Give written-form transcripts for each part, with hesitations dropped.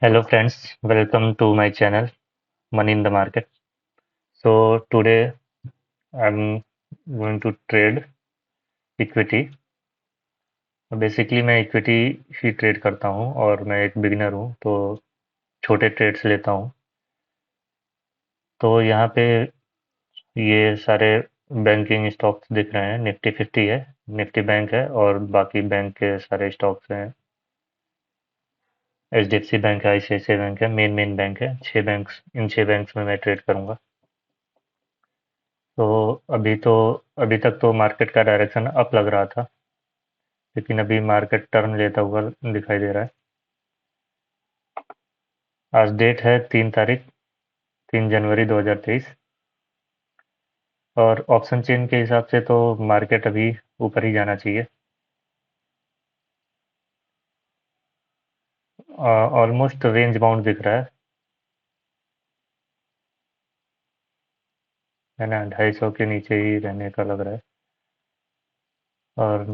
Hello friends, welcome to my channel Money in the Market. So today I'm going to trade equity. Basically मैं equity ही trade करता हूँ और मैं एक beginner हूँ तो छोटे ट्रेड्स लेता हूँ। तो यहाँ पे ये सारे बैंकिंग स्टॉक्स दिख रहे हैं। निफ्टी 50 है, निफ्टी बैंक है और बाकी बैंक के सारे स्टॉक्स हैं। HDFC बैंक है, ICICI बैंक है, मेन बैंक है। छः बैंक, इन छः बैंक्स में मैं ट्रेड करूँगा। तो अभी तक तो मार्केट का डायरेक्शन अप लग रहा था, लेकिन अभी मार्केट टर्न लेता हुआ दिखाई दे रहा है। आज डेट है 3 तारीख, 3 जनवरी 2023। और ऑप्शन चेन के हिसाब से तो मार्केट अभी ऊपर ही जाना चाहिए। ऑलमोस्ट रेंज बाउंड दिख रहा है ना, 250 के नीचे ही रहने का लग रहा है। और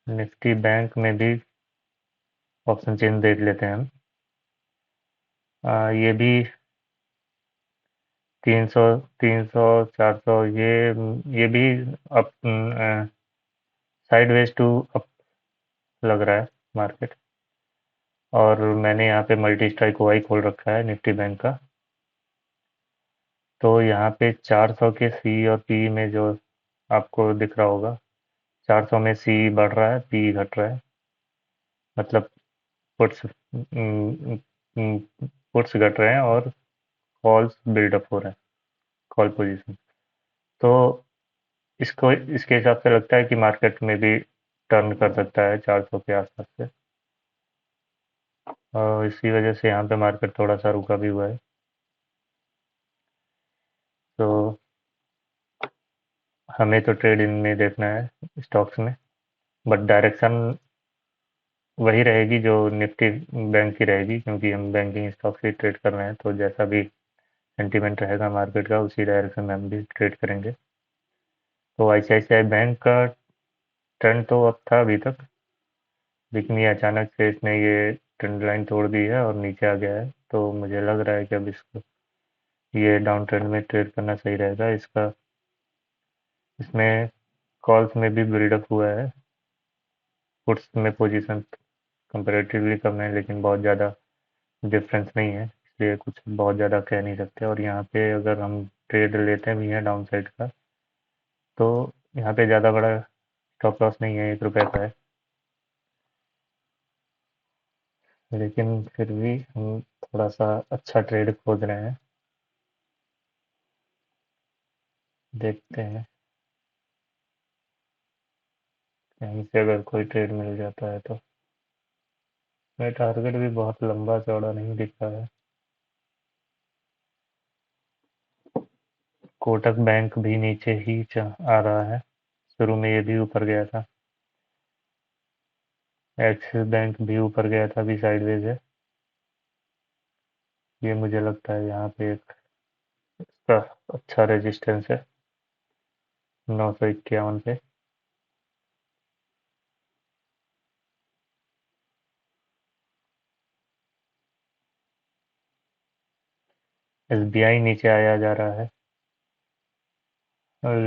निफ्टी बैंक में भी ऑप्शन चेन देख लेते हैं हम। ये भी 300, 300, 400, ये भी अप, साइडवेज टू अप लग रहा है मार्केट। और मैंने यहाँ पे मल्टी स्ट्राइक वाई खोल रखा है निफ्टी बैंक का। तो यहाँ पे 400 के सी और पी में जो आपको दिख रहा होगा, 400 में सी बढ़ रहा है, पी घट रहा है। मतलब पुट्स पुट्स घट रहे हैं और कॉल्स बिल्डअप हो रहे हैं, कॉल पोजीशन। तो इसको इसके हिसाब से लगता है कि मार्केट में भी टर्न कर सकता है 400 के आसपास से। और इसी वजह से यहाँ पे मार्केट थोड़ा सा रुका भी हुआ है। तो हमें तो ट्रेड इनमें देखना है, स्टॉक्स में। बट डायरेक्शन वही रहेगी जो निफ्टी बैंक की रहेगी, क्योंकि हम बैंकिंग स्टॉक से ट्रेड कर रहे हैं। तो जैसा भी सेंटीमेंट रहेगा मार्केट का, उसी डायरेक्शन में हम भी ट्रेड करेंगे। तो ICICI बैंक का ट्रेंड तो अब था अभी तक, लेकिन ये अचानक से इसने ये ट्रेंड लाइन तोड़ दी है और नीचे आ गया है। तो मुझे लग रहा है कि अब इसको ये डाउन ट्रेंड में ट्रेड करना सही रहेगा। इसमें कॉल्स में भी बिल्डअप हुआ है। पुट्स में पोजीशन कंपेरेटिवली कम है, लेकिन बहुत ज़्यादा डिफरेंस नहीं है, इसलिए कुछ बहुत ज़्यादा कह नहीं सकते। और यहाँ पे अगर हम ट्रेड लेते भी हैं डाउन साइड का, तो यहाँ पे ज़्यादा बड़ा स्टॉप लॉस नहीं है, 1 रुपए का है। लेकिन फिर भी हम थोड़ा सा अच्छा ट्रेड खोज रहे हैं, देखते हैं कहीं से अगर कोई ट्रेड मिल जाता है तो। मेरा टारगेट भी बहुत लंबा चौड़ा नहीं दिख रहा है। कोटक बैंक भी नीचे ही आ रहा है, शुरू में ये भी ऊपर गया था। एक्सिस बैंक भी ऊपर गया था, अभी साइडवेज है। ये मुझे लगता है यहाँ पे एक इसका अच्छा रेजिस्टेंस है, 951 पे। SBI नीचे आया जा रहा है,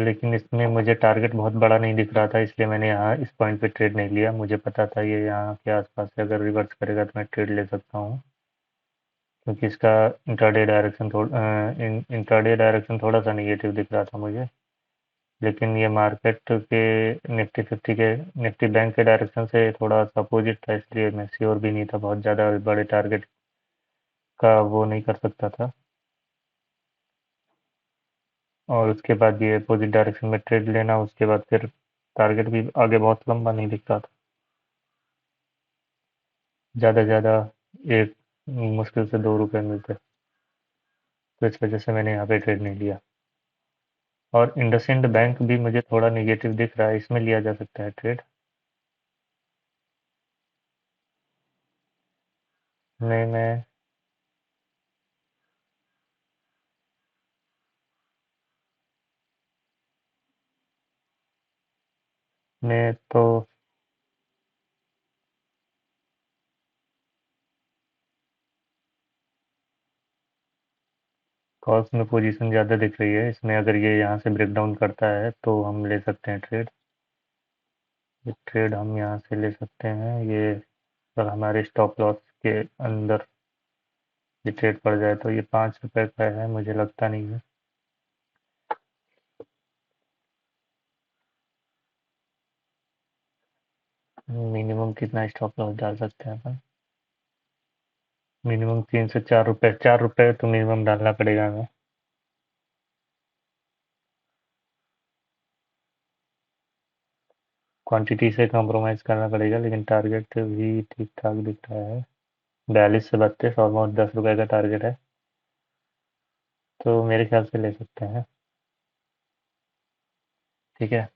लेकिन इसमें मुझे टारगेट बहुत बड़ा नहीं दिख रहा था, इसलिए मैंने यहाँ इस पॉइंट पे ट्रेड नहीं लिया। मुझे पता था ये यहाँ के आसपास से अगर रिवर्स करेगा तो मैं ट्रेड ले सकता हूँ, क्योंकि इसका इंट्राडे डायरेक्शन थोड़ा सा निगेटिव दिख रहा था मुझे। लेकिन ये मार्केट के निफ्टी 50 के निफ्टी बैंक के डायरेक्शन से थोड़ा सा अपोजिट था, इसलिए मैं श्योर भी नहीं था, बहुत ज़्यादा बड़े टारगेट का वो नहीं कर सकता था। और उसके बाद ये अपोजिट डायरेक्शन में ट्रेड लेना, उसके बाद फिर टारगेट भी आगे बहुत लंबा नहीं दिखता था, ज़्यादा ज़्यादा एक मुश्किल से 2 रुपए मिलते। तो इस वजह से मैंने यहाँ पे ट्रेड नहीं लिया। और इंडसइंड बैंक भी मुझे थोड़ा निगेटिव दिख रहा है, इसमें लिया जा सकता है ट्रेड। मैं मैं तो कॉल्स में पोजीशन ज़्यादा दिख रही है इसमें, अगर ये यहाँ से ब्रेक डाउन करता है तो हम ले सकते हैं ट्रेड। ये ट्रेड हम यहाँ से ले सकते हैं, ये अगर हमारे स्टॉप लॉस के अंदर ये ट्रेड पड़ जाए तो। ये 5 रुपए का है, मुझे लगता नहीं है। मिनिमम कितना स्टॉप लॉस डाल सकते हैं अपन? मिनिमम 3 से 4 रुपए, 4 रुपए तो मिनिमम डालना पड़ेगा हमें। क्वांटिटी से कॉम्प्रोमाइज़ करना पड़ेगा, लेकिन टारगेट भी ठीक ठाक दिख रहा है। 42 से 32, ऑलमोस्ट 10 रुपए का टारगेट है, तो मेरे ख्याल से ले सकते हैं। ठीक है,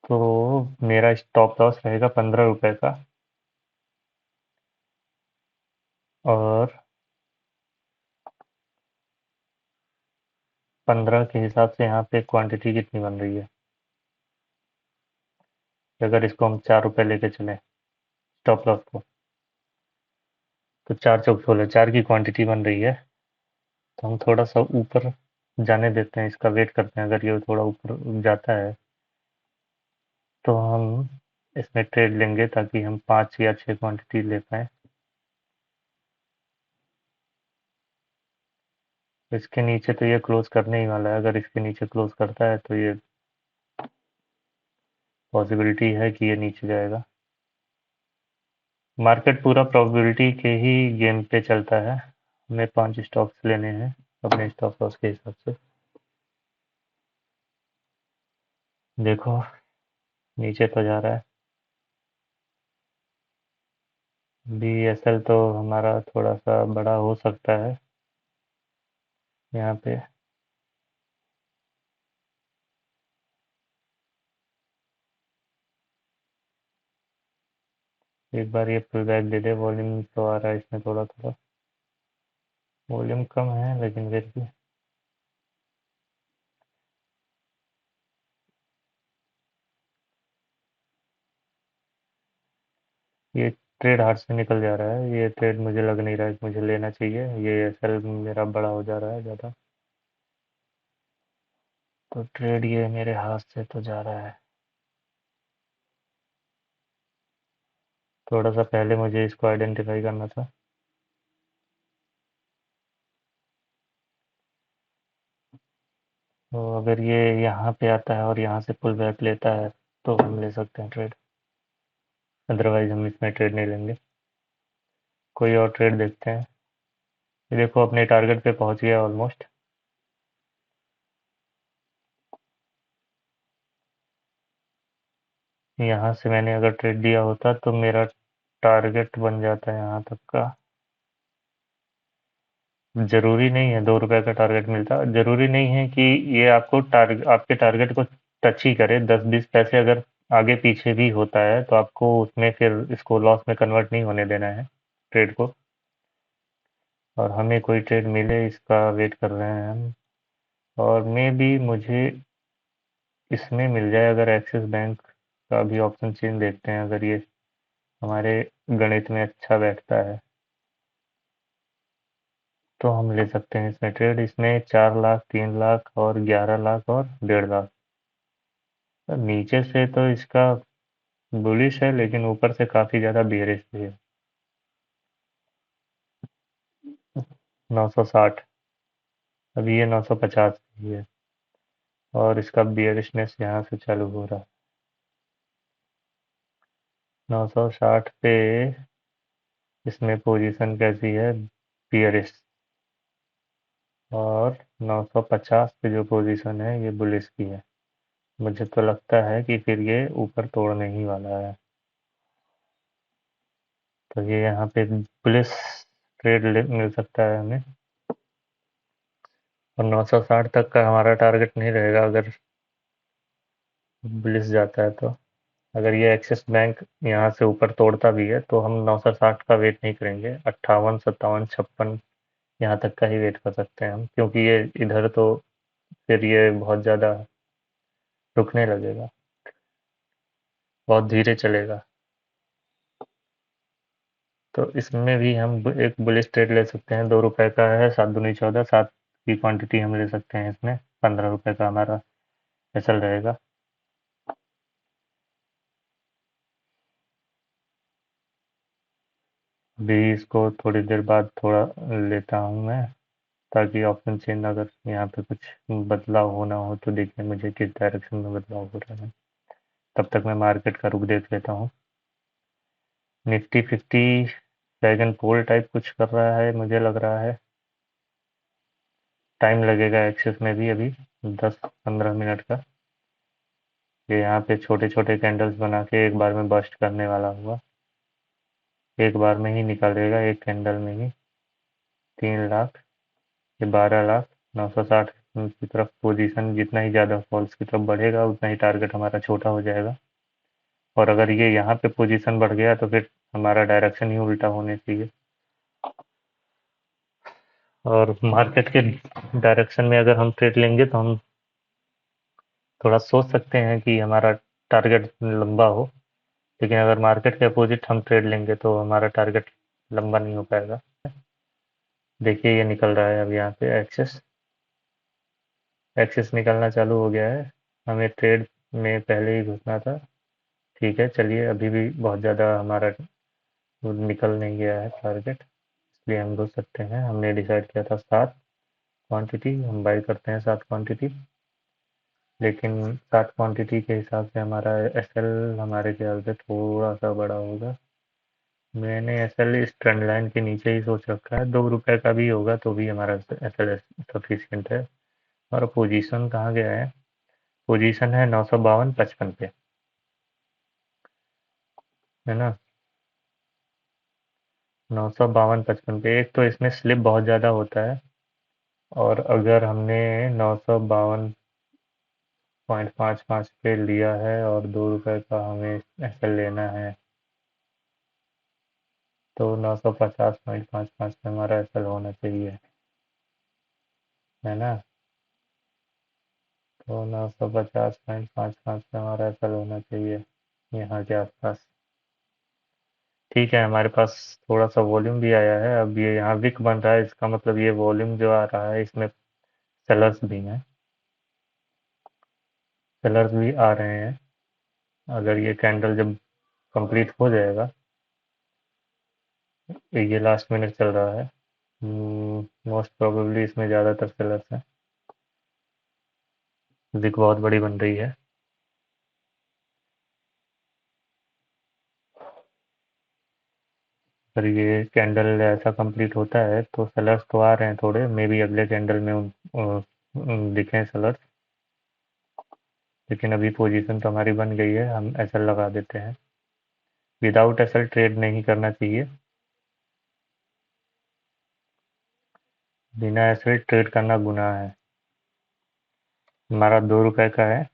तो मेरा स्टॉप लॉस रहेगा 15 रुपए का। और 15 के हिसाब से यहाँ पे क्वांटिटी कितनी बन रही है? अगर इसको हम 4 रुपए लेके चलें स्टॉप लॉस को, तो 4 चौक 16, 4 की क्वांटिटी बन रही है। तो हम थोड़ा सा ऊपर जाने देते हैं, इसका वेट करते हैं। अगर ये थोड़ा ऊपर जाता है तो हम इसमें ट्रेड लेंगे, ताकि हम 5 या 6 क्वांटिटी ले पाए। इसके नीचे तो ये क्लोज करने ही वाला है। अगर इसके नीचे क्लोज करता है तो ये पॉसिबिलिटी है कि ये नीचे जाएगा। मार्केट पूरा प्रोबेबिलिटी के ही गेम पे चलता है। हमें 5 स्टॉक्स लेने हैं अपने स्टॉप लॉस के हिसाब से। देखो, नीचे तो जा रहा है। BSL तो हमारा थोड़ा सा बड़ा हो सकता है यहाँ पे। एक बार ये पुल बैक दे दे। वॉल्यूम तो आ रहा है इसमें थोड़ा थोड़ा। वॉल्यूम कम है लेकिन फिर भी। ये ट्रेड हाथ से निकल जा रहा है। ये ट्रेड मुझे लग नहीं रहा है कि मुझे लेना चाहिए। ये एसएल मेरा बड़ा हो जा रहा है ज़्यादा। तो ट्रेड ये मेरे हाथ से तो जा रहा है। थोड़ा सा पहले मुझे इसको आइडेंटिफाई करना था। तो अगर ये यहाँ पे आता है और यहाँ से पुल बैक लेता है तो हम ले सकते हैं ट्रेड। अदरवाइज हम इसमें ट्रेड नहीं लेंगे। कोई और ट्रेड देखते हैं। ये देखो, अपने टारगेट पे पहुंच गया ऑलमोस्ट। यहाँ से मैंने अगर ट्रेड दिया होता तो मेरा टारगेट बन जाता है यहाँ तक का। ज़रूरी नहीं है 2 रुपए का टारगेट मिलता। ज़रूरी नहीं है कि ये आपके टारगेट को टच ही करे। 10-20 पैसे अगर आगे पीछे भी होता है तो आपको उसमें फिर इसको लॉस में कन्वर्ट नहीं होने देना है ट्रेड को। और हमें कोई ट्रेड मिले इसका वेट कर रहे हैं हम। और मे बी मुझे इसमें मिल जाए। अगर एक्सिस बैंक का भी ऑप्शन चेन देखते हैं, अगर ये हमारे गणित में अच्छा बैठता है तो हम ले सकते हैं इसमें ट्रेड। इसमें 4 लाख, 3 लाख और 11 लाख और 1.5 लाख। नीचे से तो इसका बुलिश है, लेकिन ऊपर से काफ़ी ज़्यादा बेयरिश भी है। 960। अभी ये 950 ही है। और इसका बियरिशनेस यहाँ से चालू हो रहा है। 960 पे इसमें पोजीशन कैसी है? बियरिश। और 950 पे जो पोजीशन है ये बुलिश की है। मुझे तो लगता है कि फिर ये ऊपर तोड़ने ही वाला है। तो ये यहाँ पे बुलिश ट्रेड मिल सकता है हमें। और 960 तक का हमारा टारगेट नहीं रहेगा अगर बुलिश जाता है तो। अगर ये एक्सिस बैंक यहाँ से ऊपर तोड़ता भी है तो हम 960 का वेट नहीं करेंगे। 58, 57, 56 यहाँ तक का ही वेट कर सकते हैं हम, क्योंकि ये इधर तो फिर ये बहुत ज़्यादा रुकने लगेगा, बहुत धीरे चलेगा। तो इसमें भी हम एक बुलिश ट्रेड ले सकते हैं। 2 रुपए का है, 7 दूनी 14, 7 की क्वांटिटी हम ले सकते हैं इसमें। 15 रुपए का हमारा एसएल रहेगा। अभी इसको थोड़ी देर बाद थोड़ा लेता हूँ मैं, ताकि ऑप्शन चेन अगर यहाँ पे कुछ बदलाव होना हो तो देखिए मुझे किस डायरेक्शन में बदलाव हो रहा है। तब तक मैं मार्केट का रुख देख लेता हूँ। निफ्टी 50 ड्रैगन पोल टाइप कुछ कर रहा है मुझे लग रहा है। टाइम लगेगा एक्सेस में भी अभी 10-15 मिनट का। ये यहाँ पे छोटे छोटे कैंडल्स बना के एक बार में बस्ट करने वाला हुआ। एक बार में ही निकलेगा एक कैंडल में ही। 3 लाख, ये 12 लाख, 960 की तरफ पोजीशन। जितना ही ज़्यादा फॉल्स की तरफ बढ़ेगा उतना ही टारगेट हमारा छोटा हो जाएगा। और अगर ये यहाँ पे पोजीशन बढ़ गया तो फिर हमारा डायरेक्शन ही उल्टा होने चाहिए। और मार्केट के डायरेक्शन में अगर हम ट्रेड लेंगे तो हम थोड़ा सोच सकते हैं कि हमारा टारगेट लंबा हो। लेकिन अगर मार्केट के अपोजिट हम ट्रेड लेंगे तो हमारा टारगेट लंबा नहीं हो पाएगा। देखिए ये निकल रहा है अब यहाँ पे एक्सेस। एक्सेस निकलना चालू हो गया है। हमें ट्रेड में पहले ही घुसना था। ठीक है, चलिए अभी भी बहुत ज़्यादा हमारा निकल नहीं गया है टारगेट, इसलिए हम घुस सकते हैं। हमने डिसाइड किया था 7 क्वांटिटी, हम बाई करते हैं 7 क्वांटिटी। लेकिन 7 क्वांटिटी के हिसाब से हमारा एसएल हमारे ख्याल से थोड़ा सा बड़ा होगा। मैंने एसएल इस ट्रेंड लाइन के नीचे ही सोच रखा है। 2 रुपए का भी होगा तो भी हमारा एसएल सफिशियंट है। और पोजीशन कहाँ गया है? पोजीशन है 952.55 पे, है ना। 952.55 पे। एक तो इसमें स्लिप बहुत ज़्यादा होता है, और अगर हमने 952.55 पे लिया है और 2 रुपए का हमें एसएल लेना है, तो 950.55 पे हमारा एसएल होना चाहिए, है ना। तो 950.55 पे हमारा एसएल होना चाहिए, यहाँ के आसपास। ठीक है, हमारे पास थोड़ा सा वॉल्यूम भी आया है। अब ये यहाँ विक बन रहा है, इसका मतलब ये वॉल्यूम जो आ रहा है इसमें सेलर्स भी हैं। सेलर्स भी आ रहे हैं। अगर ये कैंडल जब कंप्लीट हो जाएगा, ये लास्ट मिनट चल रहा है, मोस्ट प्रोबेबली इसमें ज़्यादातर सेलर्स हैं। विक बहुत बड़ी बन रही है। अगर ये कैंडल ऐसा कंप्लीट होता है तो सेलर्स तो आ रहे हैं थोड़े, मे बी अगले कैंडल में दिखें सेलर्स। लेकिन अभी पोजीशन तो हमारी बन गई है, हम एसएल लगा देते हैं। विदाउट एसएल ट्रेड नहीं करना चाहिए। बिना एसएल ट्रेड करना गुनाह है। हमारा 2 रुपए का है।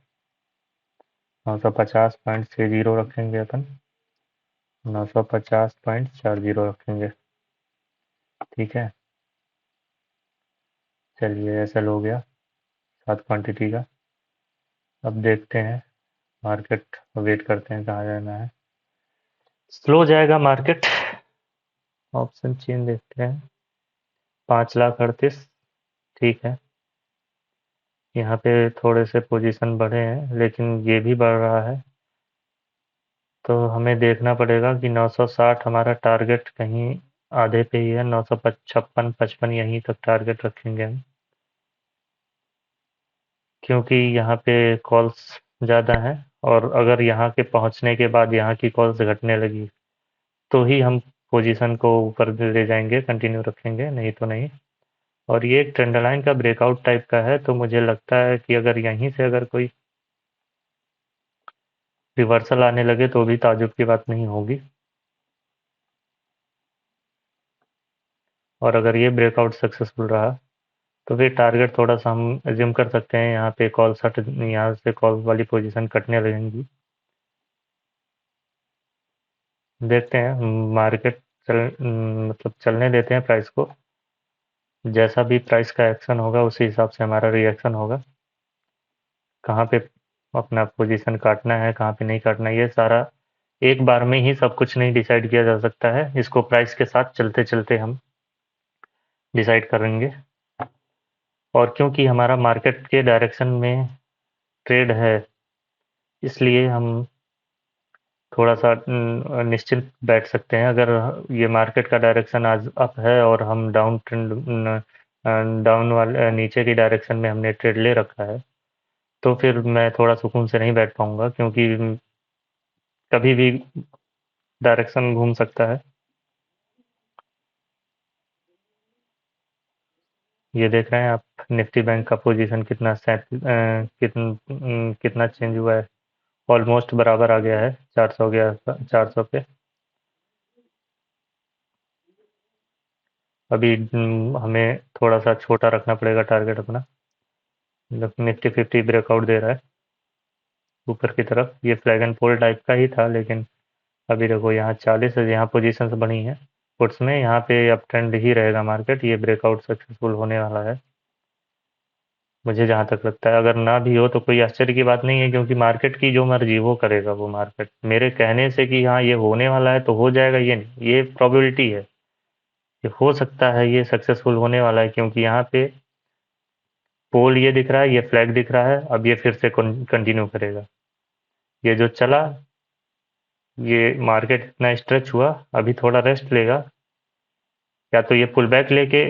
950.60 रखेंगे अपन। 950.40 रखेंगे। ठीक है, चलिए एसएल हो गया 7 क्वांटिटी का। अब देखते हैं मार्केट, वेट करते हैं कहाँ जाना है। स्लो जाएगा मार्केट। ऑप्शन चेन देखते हैं। 5,38,000। ठीक है, यहाँ पे थोड़े से पोजीशन बढ़े हैं लेकिन ये भी बढ़ रहा है। तो हमें देखना पड़ेगा कि 960 हमारा टारगेट कहीं आधे पे ही है। 956-55 यहीं तक टारगेट रखेंगे हम, क्योंकि यहाँ पे कॉल्स ज़्यादा हैं। और अगर यहाँ के पहुँचने के बाद यहाँ की कॉल्स घटने लगी तो ही हम पोजीशन को ऊपर ले जाएंगे, कंटिन्यू रखेंगे, नहीं तो नहीं। और ये एक ट्रेंड लाइन का ब्रेकआउट टाइप का है, तो मुझे लगता है कि अगर यहीं से अगर कोई रिवर्सल आने लगे तो भी ताजुब की बात नहीं होगी। और अगर ये ब्रेकआउट सक्सेसफुल रहा तो फिर टारगेट थोड़ा सा हम एज्यूम कर सकते हैं, यहाँ पे कॉल सट, यहाँ से कॉल वाली पोजीशन कटने लगेंगी। देखते हैं मार्केट मतलब चलने देते हैं प्राइस को। जैसा भी प्राइस का एक्शन होगा उसी हिसाब से हमारा रिएक्शन होगा। कहाँ पे अपना पोजीशन काटना है, कहाँ पे नहीं काटना है, ये सारा एक बार में ही सब कुछ नहीं डिसाइड किया जा सकता है, इसको प्राइस के साथ चलते चलते हम डिसाइड करेंगे। और क्योंकि हमारा मार्केट के डायरेक्शन में ट्रेड है, इसलिए हम थोड़ा सा निश्चिंत बैठ सकते हैं। अगर ये मार्केट का डायरेक्शन आज अप है और हम डाउन ट्रेंड डाउन वाले नीचे की डायरेक्शन में हमने ट्रेड ले रखा है, तो फिर मैं थोड़ा सुकून से नहीं बैठ पाऊंगा, क्योंकि कभी भी डायरेक्शन घूम सकता है। ये देख रहे हैं आप निफ्टी बैंक का पोजीशन कितना चेंज हुआ है। ऑलमोस्ट बराबर आ गया है 400 के आसपास, 400 पे। अभी हमें थोड़ा सा छोटा रखना पड़ेगा टारगेट अपना। निफ्टी 50 ब्रेकआउट दे रहा है ऊपर की तरफ। ये फ्लैग एंड फोल्ड टाइप का ही था, लेकिन अभी देखो यहाँ 40 है, यहाँ पोजीशंस बनी है पुट्स में। यहाँ पे अप ट्रेंड ही रहेगा मार्केट, ये ब्रेकआउट सक्सेसफुल होने वाला है मुझे जहाँ तक लगता है। अगर ना भी हो तो कोई आश्चर्य की बात नहीं है, क्योंकि मार्केट की जो मर्जी वो करेगा। वो मार्केट मेरे कहने से कि हाँ ये होने वाला है तो हो जाएगा, ये नहीं, ये प्रोबेबिलिटी है। ये हो सकता है ये सक्सेसफुल होने वाला है, क्योंकि यहाँ पे पोल ये दिख रहा है, ये फ्लैग दिख रहा है। अब ये फिर से कंटिन्यू करेगा। ये जो चला, ये मार्केट इतना स्ट्रेच हुआ, अभी थोड़ा रेस्ट लेगा। या तो ये पुल बैक लेके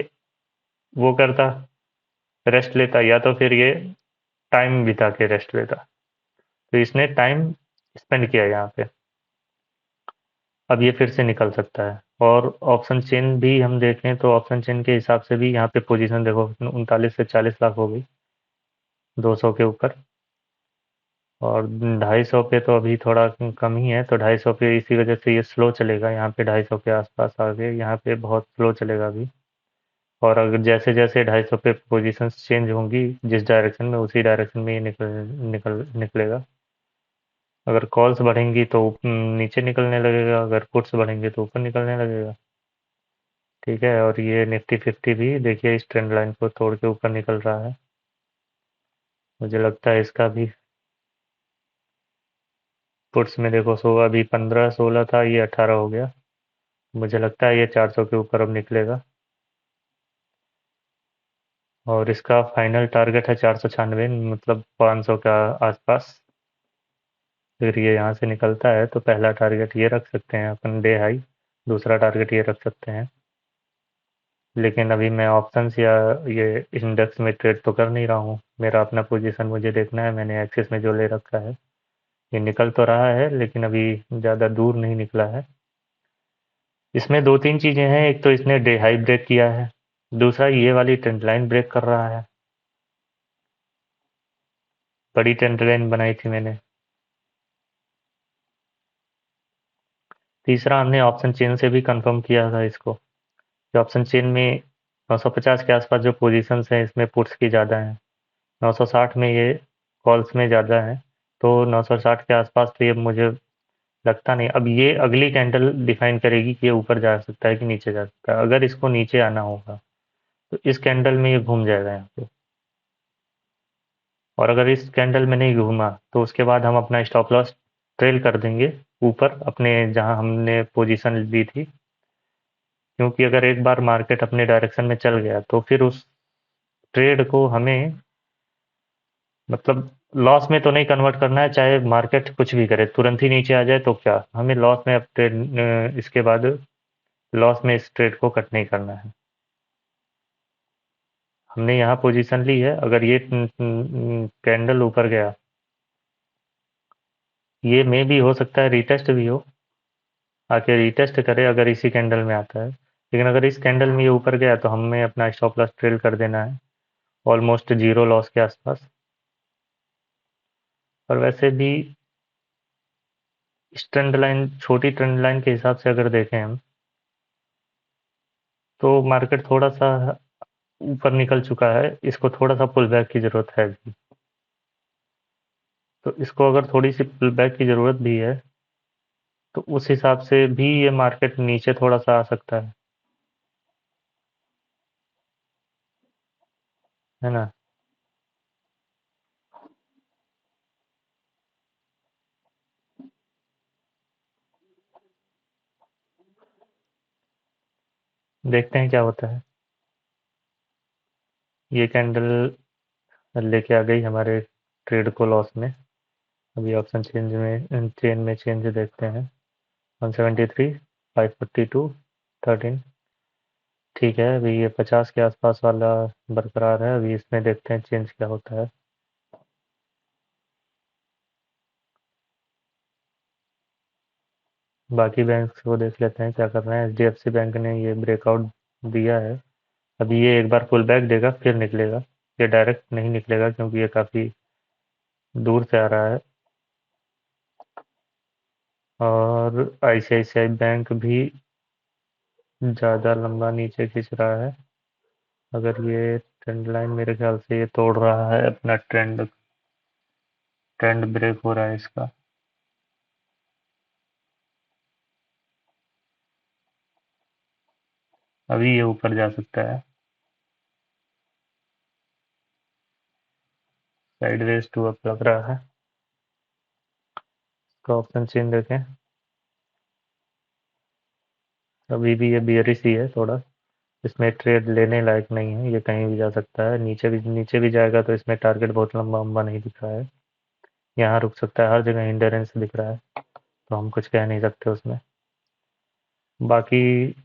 वो करता, रेस्ट लेता, या तो फिर ये टाइम बिता के रेस्ट लेता। तो इसने टाइम स्पेंड किया यहाँ पे। अब ये फिर से निकल सकता है। और ऑप्शन चेन भी हम देखें तो ऑप्शन चेन के हिसाब से भी यहाँ पे पोजीशन देखो 39 से 40 लाख हो गई, 200 के ऊपर। और 250 पे तो अभी थोड़ा कम ही है, तो 250 पे इसी वजह से ये स्लो चलेगा। यहाँ पे 250 के आसपास आ गए, यहाँ पे बहुत स्लो चलेगा अभी। और अगर जैसे जैसे 250 पे पोजीशंस चेंज होंगी जिस डायरेक्शन में, उसी डायरेक्शन में ये निकलेगा। अगर कॉल्स बढ़ेंगी तो नीचे निकलने लगेगा, अगर पुट्स बढ़ेंगे तो ऊपर निकलने लगेगा। ठीक है। और ये निफ्टी 50 भी देखिए इस ट्रेंड लाइन को तोड़ के ऊपर निकल रहा है। मुझे लगता है इसका भी पुट्स में देखो, सो अभी 15-16 था, ये 18 हो गया। मुझे लगता है ये 400 के ऊपर अब निकलेगा। और इसका फाइनल टारगेट है 496, मतलब 500 का आसपास। अगर ये यहाँ से निकलता है तो पहला टारगेट ये रख सकते हैं अपन, डे हाई। दूसरा टारगेट ये रख सकते हैं। लेकिन अभी मैं ऑप्शंस या ये इंडेक्स में ट्रेड तो कर नहीं रहा हूँ। मेरा अपना पोजीशन मुझे देखना है, मैंने एक्सिस में जो ले रखा है। ये निकल तो रहा है, लेकिन अभी ज़्यादा दूर नहीं निकला है। इसमें दो तीन चीज़ें हैं। एक तो इसने डे हाई ब्रेक किया है, दूसरा ये वाली ट्रेंड लाइन ब्रेक कर रहा है। बड़ी ट्रेंड लाइन बनाई थी मैंने। तीसरा, हमने ऑप्शन चेन से भी कंफर्म किया था इसको, कि ऑप्शन चेन में 950 के आसपास जो पोजीशंस हैं इसमें पुट्स की ज़्यादा हैं, 960 में ये कॉल्स में ज़्यादा है। तो 960 के आसपास तो ये मुझे लगता नहीं। अब ये अगली कैंडल डिफाइन करेगी कि ये ऊपर जा सकता है कि नीचे जा सकता है। अगर इसको नीचे आना होगा तो इस कैंडल में ये घूम जाएगा यहाँ पे। और अगर इस कैंडल में नहीं घूमा तो उसके बाद हम अपना स्टॉप लॉस ट्रेल कर देंगे ऊपर अपने, जहां हमने पोजीशन ली थी। क्योंकि अगर एक बार मार्केट अपने डायरेक्शन में चल गया तो फिर उस ट्रेड को हमें, मतलब लॉस में तो नहीं कन्वर्ट करना है। चाहे मार्केट कुछ भी करे, तुरंत ही नीचे आ जाए तो क्या, हमें लॉस में अब ट्रेड इसके बाद लॉस में इस ट्रेड को कट नहीं करना है। हमने यहाँ पोजीशन ली है, अगर ये कैंडल ऊपर गया, ये मे भी हो सकता है रीटेस्ट भी हो, आके रीटेस्ट करे अगर इसी कैंडल में आता है। लेकिन अगर इस कैंडल में ये ऊपर गया तो हमें अपना स्टॉप लॉस ट्रेल कर देना है, ऑलमोस्ट जीरो लॉस के आसपास। और वैसे भी इस ट्रेंड लाइन, छोटी ट्रेंड लाइन के हिसाब से अगर देखें हम, तो मार्केट थोड़ा सा ऊपर निकल चुका है, इसको थोड़ा सा पुल बैक की ज़रूरत है अभी। तो इसको अगर थोड़ी सी पुल बैक की ज़रूरत भी है, तो उस हिसाब से भी ये मार्केट नीचे थोड़ा सा आ सकता है ना। देखते हैं क्या होता है। ये कैंडल लेके आ गई हमारे ट्रेड को लॉस में। अभी ऑप्शन चेन में चेंज देखते हैं। 173, 542, 13। ठीक है, अभी ये 50 के आसपास वाला बरकरार है। अभी इसमें देखते हैं चेंज क्या होता है। बाकी बैंक को देख लेते हैं क्या कर रहे हैं। एचडीएफसी बैंक ने ये ब्रेकआउट दिया है। अभी ये एक बार पुल बैक देगा फिर निकलेगा। ये डायरेक्ट नहीं निकलेगा क्योंकि ये काफ़ी दूर से आ रहा है। और आईसीआईसीआई बैंक भी ज़्यादा लंबा नीचे खींच रहा है। अगर ये ट्रेंड लाइन, मेरे ख्याल से ये तोड़ रहा है अपना ट्रेंड। ट्रेंड ब्रेक हो रहा है इसका। अभी ये ऊपर जा सकता है। साइडवेज टू अप लग रहा है। तो ऑप्शन चेन देखें। अभी भी ये बियरिश ही है थोड़ा। इसमें ट्रेड लेने लायक नहीं है, ये कहीं भी जा सकता है। नीचे भी जाएगा तो इसमें टारगेट बहुत लंबा लंबा नहीं दिख रहा है। यहाँ रुक सकता है, हर जगह हिंडरेंस दिख रहा है। तो हम कुछ कह नहीं सकते उसमें। बाकी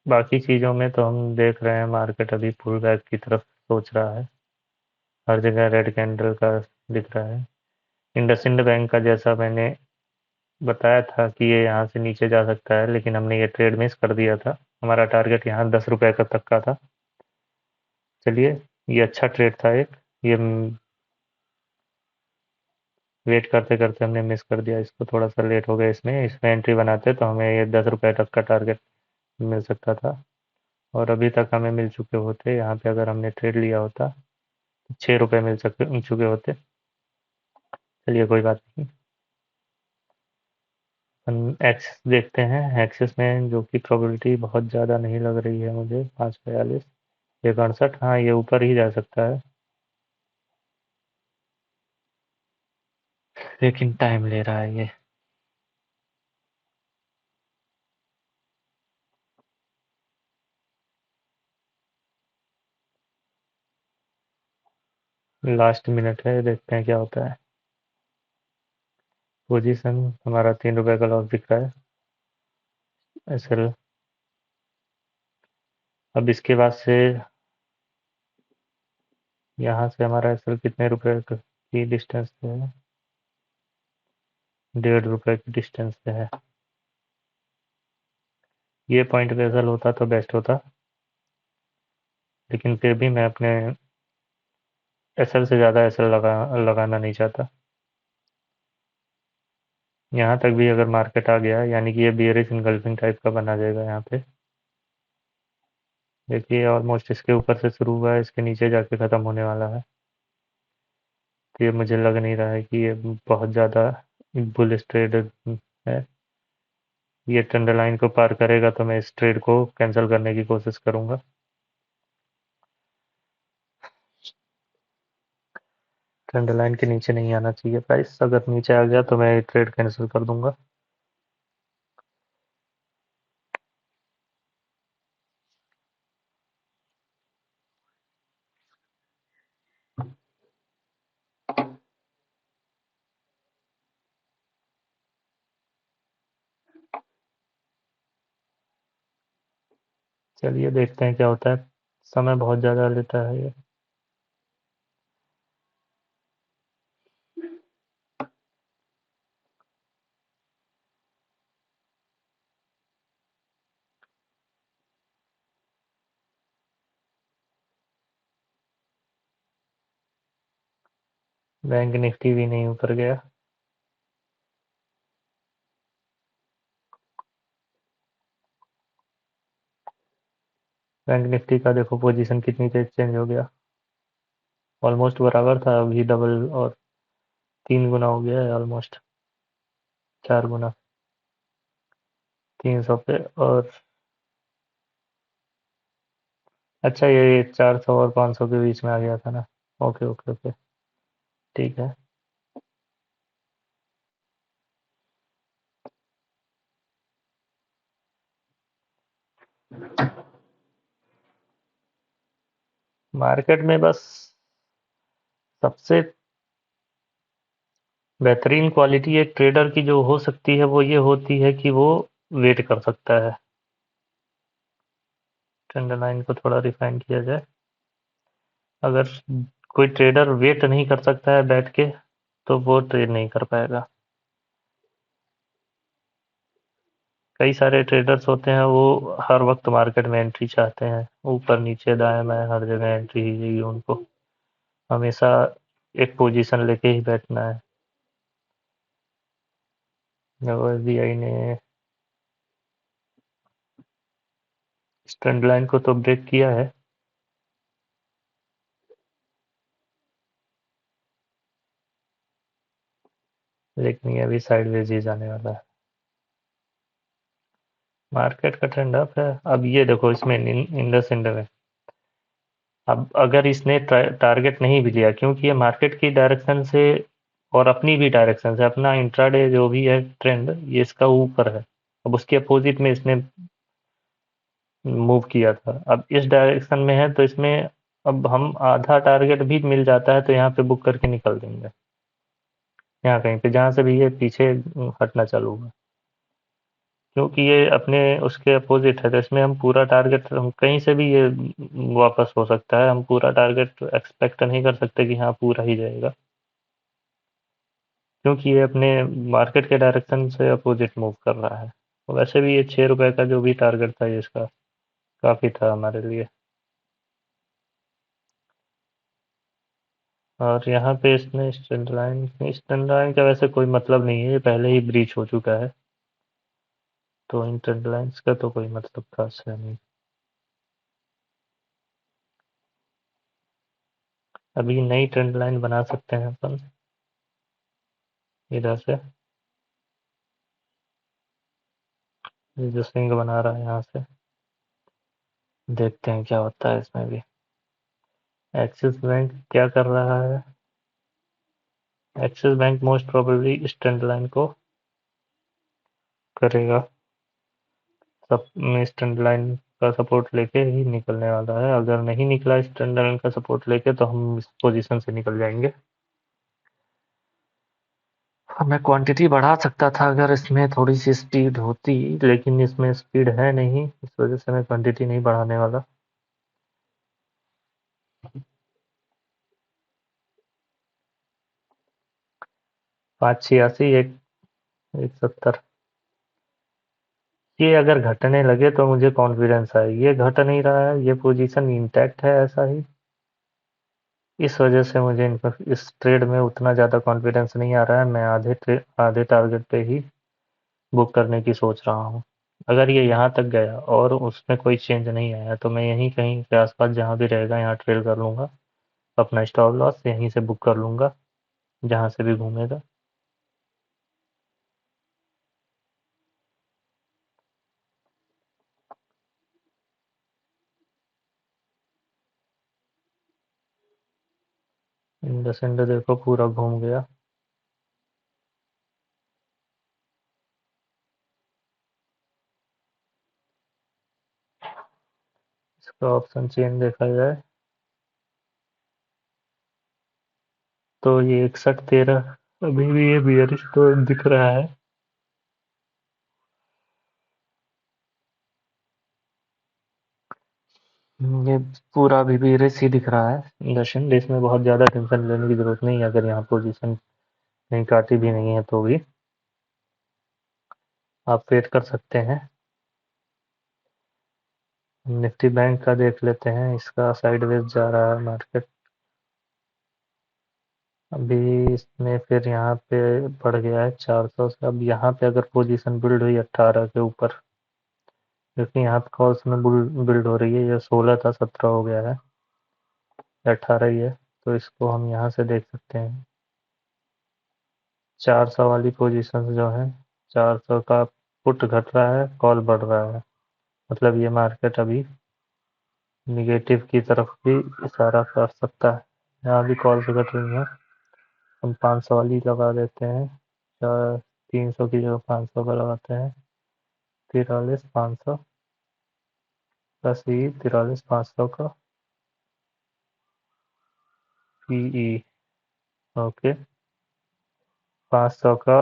बाकी चीज़ों में तो हम देख रहे हैं मार्केट अभी पुल बैक की तरफ सोच रहा है। हर जगह रेड कैंडल का दिख रहा है। इंडसइंड बैंक का जैसा मैंने बताया था कि ये यहाँ से नीचे जा सकता है, लेकिन हमने ये ट्रेड मिस कर दिया था। हमारा टारगेट यहाँ 10 रुपए का तक का था। चलिए, ये अच्छा ट्रेड था एक। ये वेट करते करते हमने मिस कर दिया इसको, थोड़ा सा लेट हो गया इसमें एंट्री बनाते तो हमें ये 10 रुपए तक का टारगेट मिल सकता था। और अभी तक हमें मिल चुके होते यहाँ पे, अगर हमने ट्रेड लिया होता तो 6 रुपए मिल चुके होते। चलिए, कोई बात नहीं। हम एक्सिस देखते हैं। एक्सिस में जो कि प्रोबेबिलिटी बहुत ज़्यादा नहीं लग रही है मुझे, 542, 168। हाँ, ये ऊपर ही जा सकता है, लेकिन टाइम ले रहा है ये। लास्ट मिनट है, देखते हैं क्या होता है। पोजीशन हमारा 3 रुपए का लॉस दिख रहा है। एसएल। अब इसके बाद से यहाँ से हमारा एसएल कितने रुपए की डिस्टेंस पे है? 1.5 रुपए की डिस्टेंस पे है। ये पॉइंट पे एसएल होता तो बेस्ट होता, लेकिन फिर भी मैं अपने एसएल से ज़्यादा एसएल लगाना नहीं चाहता। यहाँ तक भी अगर मार्केट आ गया, यानी कि ये बियरिश इनगल्फिंग टाइप का बना जाएगा यहाँ पे। देखिए, ऑलमोस्ट इसके ऊपर से शुरू हुआ है, इसके नीचे जाके ख़त्म होने वाला है। तो ये मुझे लग नहीं रहा है कि ये बहुत ज़्यादा बुलिश ट्रेड है। ये ट्रेंड लाइन को पार करेगा तो मैं इस ट्रेड को कैंसिल करने की कोशिश करूंगा। ट्रेंड लाइन के नीचे नहीं आना चाहिए प्राइस। अगर नीचे आ गया तो मैं ट्रेड कैंसिल कर दूंगा। चलिए, देखते हैं क्या होता है। समय बहुत ज़्यादा लेता है ये। बैंक निफ्टी भी नहीं ऊपर गया। बैंक निफ्टी का देखो पोजीशन कितनी तेज चेंज हो गया। ऑलमोस्ट बराबर था, अभी डबल और 3 गुना हो गया है ऑलमोस्ट। 4 गुना। 300 पे। और अच्छा, ये 400 और 500 के बीच में आ गया था ना। Okay okay okay. ठीक है। मार्केट में बस सबसे बेहतरीन क्वालिटी एक ट्रेडर की जो हो सकती है वो ये होती है कि वो वेट कर सकता है। ट्रेंड लाइन को थोड़ा रिफाइन किया जाए। अगर कोई ट्रेडर वेट नहीं कर सकता है बैठ के, तो वो ट्रेड नहीं कर पाएगा। कई सारे ट्रेडर्स होते हैं वो हर वक्त मार्केट में एंट्री चाहते हैं, ऊपर नीचे दाएं बाएं हर जगह एंट्री ही चाहिए उनको। हमेशा एक पोजीशन लेके ही बैठना है। जब एसबीआई ने इस ट्रेंड लाइन को तो ब्रेक किया है, लेकिन ये अभी साइडवेज ही जाने वाला है। मार्केट का ट्रेंड अप है। अब ये देखो इसमें इंडस इंड में, अब अगर इसने टारगेट नहीं भी लिया, क्योंकि ये मार्केट की डायरेक्शन से और अपनी भी डायरेक्शन से, अपना इंट्राडे जो भी है ट्रेंड, ये इसका ऊपर है। अब उसके अपोजिट में इसने मूव किया था, अब इस डायरेक्शन में है, तो इसमें अब हम आधा टारगेट भी मिल जाता है तो यहाँ पे बुक करके निकल देंगे। यहाँ कहीं पे जहाँ से भी ये पीछे हटना चालू हुआ, क्योंकि ये अपने उसके अपोजिट है, तो इसमें हम पूरा टारगेट, हम कहीं से भी ये वापस हो सकता है। हम पूरा टारगेट एक्सपेक्ट नहीं कर सकते कि हाँ पूरा ही जाएगा, क्योंकि ये अपने मार्केट के डायरेक्शन से अपोजिट मूव कर रहा है। वैसे भी ये 6 रुपए का जो भी टारगेट था ये इसका काफ़ी था हमारे लिए। और यहाँ पे इसने स्टैंड लाइन का वैसे कोई मतलब नहीं है, ये पहले ही ब्रीच हो चुका है, तो इन ट्रेंड लाइन्स का तो कोई मतलब खास है नहीं। अभी नई ट्रेंड लाइन बना सकते हैं अपन इधर से, ये जो स्विंग बना रहा है यहाँ से, देखते हैं क्या होता है इसमें भी। एक्सिस बैंक क्या कर रहा है? एक्सिस बैंक मोस्ट प्रोबेबली इस ट्रेंड लाइन को करेगा, सब इस ट्रेंड लाइन का सपोर्ट लेके ही निकलने वाला है। अगर नहीं निकला इस ट्रेंड लाइन का सपोर्ट लेके, तो हम इस पोजीशन से निकल जाएंगे। हाँ, मैं क्वांटिटी बढ़ा सकता था अगर इसमें थोड़ी सी स्पीड होती, लेकिन इसमें स्पीड है नहीं, इस वजह से मैं क्वांटिटी नहीं बढ़ाने वाला। 586, 170, ये अगर घटने लगे तो मुझे कॉन्फिडेंस आए। ये घट नहीं रहा है, ये पोजीशन इंटैक्ट है ऐसा ही। इस वजह से मुझे इस ट्रेड में उतना ज़्यादा कॉन्फिडेंस नहीं आ रहा है। मैं आधे टारगेट पे ही बुक करने की सोच रहा हूँ। अगर ये यहाँ तक गया और उसमें कोई चेंज नहीं आया, तो मैं यहीं कहीं के आसपास जहाँ भी रहेगा यहाँ ट्रेड कर लूँगा। अपना स्टॉप लॉस यहीं से बुक कर लूँगा, जहाँ से भी घूमेगा। इंडस इंड देखो पूरा घूम गया। इसका ऑप्शन चेन देखा जाए तो ये 6113 अभी भी ये बियरिश तो दिख रहा है। ये पूरा अभी भी रेस ही दिख रहा है। दर्शन रेस में बहुत ज़्यादा टेंशन लेने की ज़रूरत नहीं है, अगर यहाँ पोजीशन नहीं काटी भी नहीं है तो भी आप वेट कर सकते हैं। निफ्टी बैंक का देख लेते हैं, इसका साइडवेज जा रहा है मार्केट। अभी इसमें फिर यहाँ पे बढ़ गया है 400 से। अब यहाँ पे अगर पोजीशन बिल्ड हुई 18 के ऊपर, क्योंकि यहाँ पे कॉल्स में बिल्ड हो रही है, ये 16 था 17 हो गया है, 18 ही है, तो इसको हम यहाँ से देख सकते हैं। 400 वाली पोजीशन जो है, 400 का पुट घट रहा है, कॉल बढ़ रहा है, मतलब ये मार्केट अभी निगेटिव की तरफ भी इशारा कर सकता है। यहाँ भी कॉल घट रही है। हम 500 वाली लगा देते हैं, 300 की जगह 500 का लगाते हैं। 43 500 प्लस ही 43 500 का पीई। ओके। 500 का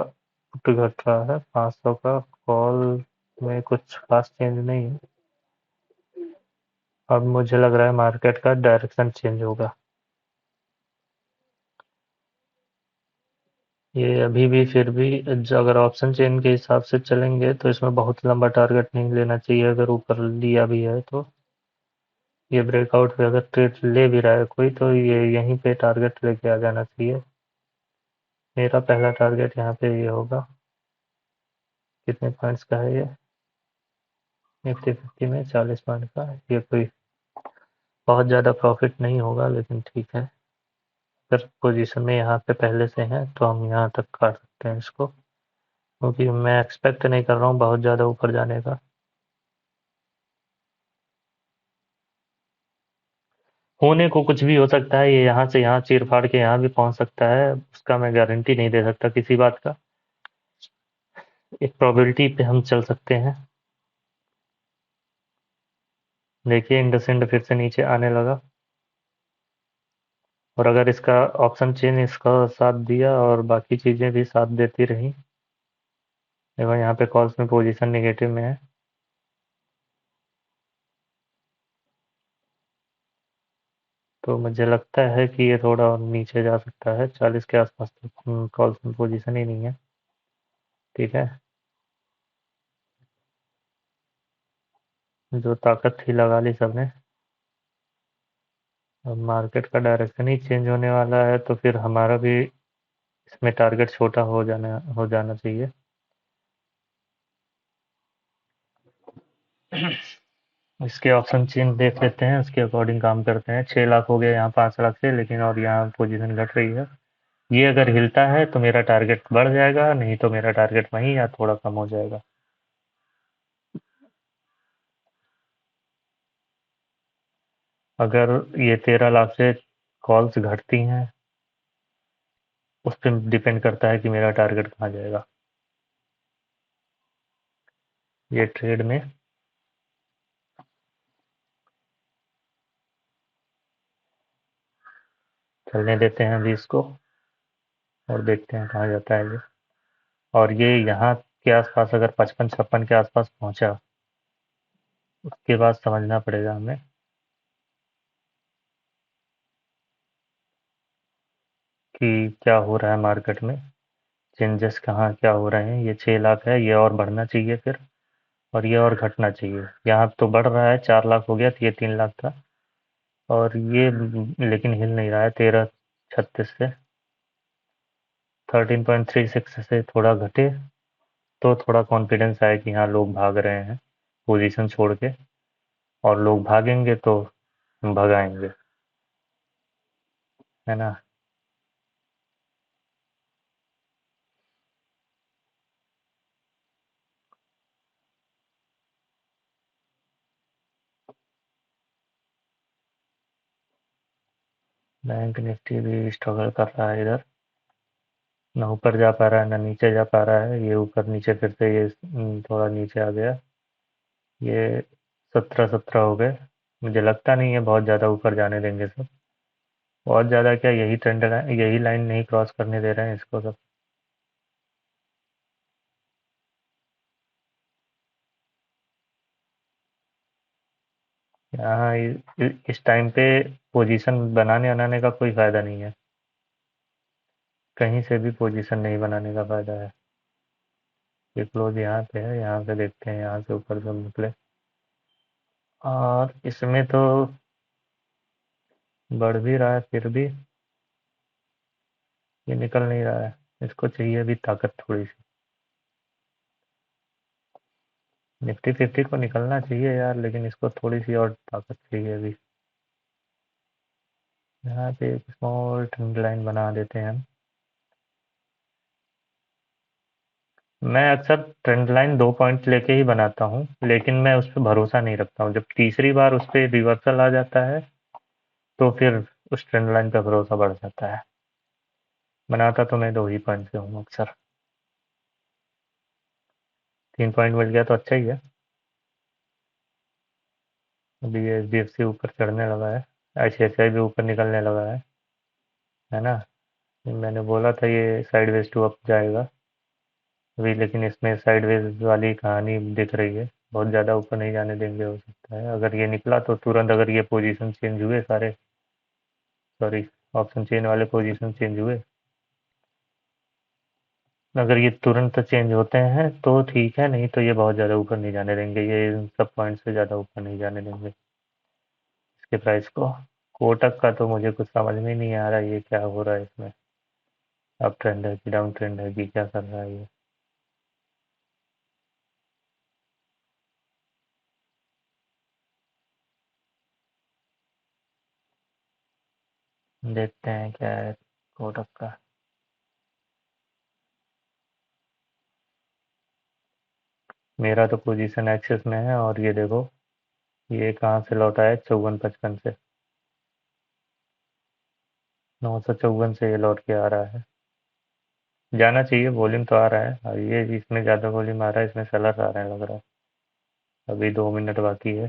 पुट घट रहा है, 500 का कॉल में कुछ खास चेंज नहीं है। अब मुझे लग रहा है मार्केट का डायरेक्शन चेंज होगा। ये अभी भी फिर भी अगर ऑप्शन चेन के हिसाब से चलेंगे तो इसमें बहुत लंबा टारगेट नहीं लेना चाहिए। अगर ऊपर लिया भी है तो ये ब्रेकआउट पे अगर ट्रेड ले भी रहा है कोई तो ये यहीं पे टारगेट लेके आ जाना चाहिए। मेरा पहला टारगेट यहाँ पे ये होगा। कितने पॉइंट्स का है ये? निफ्टी 50 में 40 पॉइंट का। ये कोई बहुत ज़्यादा प्रॉफिट नहीं होगा लेकिन ठीक है। अगर पोजीशन में यहाँ पे पहले से हैं तो हम यहाँ तक काट सकते हैं इसको, क्योंकि मैं एक्सपेक्ट नहीं कर रहा हूँ बहुत ज़्यादा ऊपर जाने का। होने को कुछ भी हो सकता है, ये यहाँ से यहाँ चीर फाड़ के यहाँ भी पहुँच सकता है, उसका मैं गारंटी नहीं दे सकता किसी बात का। एक प्रोबेबिलिटी पे हम चल सकते हैं। देखिए इंडसेंड फिर से नीचे आने लगा, और अगर इसका ऑप्शन चेन इसका साथ दिया और बाकी चीज़ें भी साथ देती रही। देखो यहाँ पे कॉल्स में पोजीशन नेगेटिव में है, तो मुझे लगता है कि ये थोड़ा और नीचे जा सकता है 40 के आसपास तक। कॉल्स में पोजीशन ही नहीं है। ठीक है, जो ताकत थी लगा ली सबने। अब मार्केट का डायरेक्शन ही चेंज होने वाला है तो फिर हमारा भी इसमें टारगेट छोटा हो जाना चाहिए। इसके ऑप्शन चेन देख लेते हैं, उसके अकॉर्डिंग काम करते हैं। 6 लाख हो गया यहाँ 5 लाख से, लेकिन और यहाँ पोजीशन घट रही है। ये अगर हिलता है तो मेरा टारगेट बढ़ जाएगा, नहीं तो मेरा टारगेट वहीं या थोड़ा कम हो जाएगा। अगर ये 13 लाख से कॉल्स घटती हैं, उस पर डिपेंड करता है कि मेरा टारगेट कहाँ जाएगा। ये ट्रेड में चलने देते हैं अभी इसको, और देखते हैं कहाँ जाता है ये। और ये यहाँ के आसपास अगर 55-56 के आसपास पहुँचा, उसके बाद समझना पड़ेगा हमें कि क्या हो रहा है मार्केट में, चेंजेस कहाँ क्या हो रहे हैं। ये 6 लाख है, ये और बढ़ना चाहिए फिर, और ये और घटना चाहिए। यहाँ तो बढ़ रहा है, 4 लाख हो गया तो ये 3 लाख था, और ये लेकिन हिल नहीं रहा है। 1336 से 13.36 से थोड़ा घटे तो थोड़ा कॉन्फिडेंस आए कि हाँ लोग भाग रहे हैं पोजीशन छोड़ के, और लोग भागेंगे तो हम भगाएंगे, है ना। बैंक निफ्टी भी स्ट्रगल कर रहा है इधर, ना ऊपर जा पा रहा है ना नीचे जा पा रहा है। ये ऊपर नीचे फिर से ये थोड़ा नीचे आ गया। ये 17-17 हो गए। मुझे लगता नहीं है बहुत ज़्यादा ऊपर जाने देंगे सब। बहुत ज़्यादा क्या, यही ट्रेंड लाइन, यही लाइन नहीं क्रॉस करने दे रहे हैं इसको सब। यहाँ इस टाइम पे पोजीशन बनाने बनाने का कोई फ़ायदा नहीं है। कहीं से भी पोजीशन नहीं बनाने का फ़ायदा है। ये क्लोज यहाँ पे है, यहाँ पे देखते हैं यहाँ से ऊपर जब निकले। और इसमें तो बढ़ भी रहा है फिर भी ये निकल नहीं रहा है। इसको चाहिए भी ताकत थोड़ी सी। निफ्टी 50 को निकलना चाहिए यार, लेकिन इसको थोड़ी सी और ताकत चाहिए अभी। यहाँ पे एक स्मॉल ट्रेंड लाइन बना देते हैं हम। मैं अक्सर ट्रेंड लाइन 2 पॉइंट लेके ही बनाता हूँ, लेकिन मैं उस पर भरोसा नहीं रखता हूँ। जब तीसरी बार उस पर रिवर्सल आ जाता है तो फिर उस ट्रेंड लाइन का भरोसा बढ़ जाता है। बनाता तो मैं 2 ही पॉइंट से हूँ अक्सर। 3 पॉइंट मिल गया तो अच्छा ही है। अभी ये एच डी एफ सी ऊपर चढ़ने लगा है, ICICI भी ऊपर निकलने लगा है। है ना। मैंने बोला था ये साइडवेज टू अप जाएगा अभी, लेकिन इसमें साइडवेज वाली कहानी दिख रही है। बहुत ज़्यादा ऊपर नहीं जाने देंगे, हो सकता है अगर ये निकला तो तुरंत, अगर ये पोजीशन चेंज हुए सारे, सॉरी, ऑप्शन चेन वाले पोजीशन चेंज हुए, अगर ये तुरंत चेंज होते हैं तो ठीक है, नहीं तो ये बहुत ज़्यादा ऊपर नहीं जाने देंगे, ये इन सब पॉइंट से ज़्यादा ऊपर नहीं जाने देंगे इसके प्राइस को। कोटक का तो मुझे कुछ समझ में नहीं आ रहा ये क्या हो रहा है इसमें, अप ट्रेंड है कि डाउन ट्रेंड है कि क्या कर रहा है ये। देखते हैं क्या है कोटक का। मेरा तो पोजीशन एक्सेस में है, और ये देखो ये कहाँ से लौटा है, 54.55 से, 954 से ये लौट के आ रहा है। जाना चाहिए, वॉल्यूम तो आ रहा है, और ये इसमें ज़्यादा वॉल्यूम आ रहा है, इसमें सेलर आ रहे हैं लग रहा है। अभी 2 मिनट बाकी है,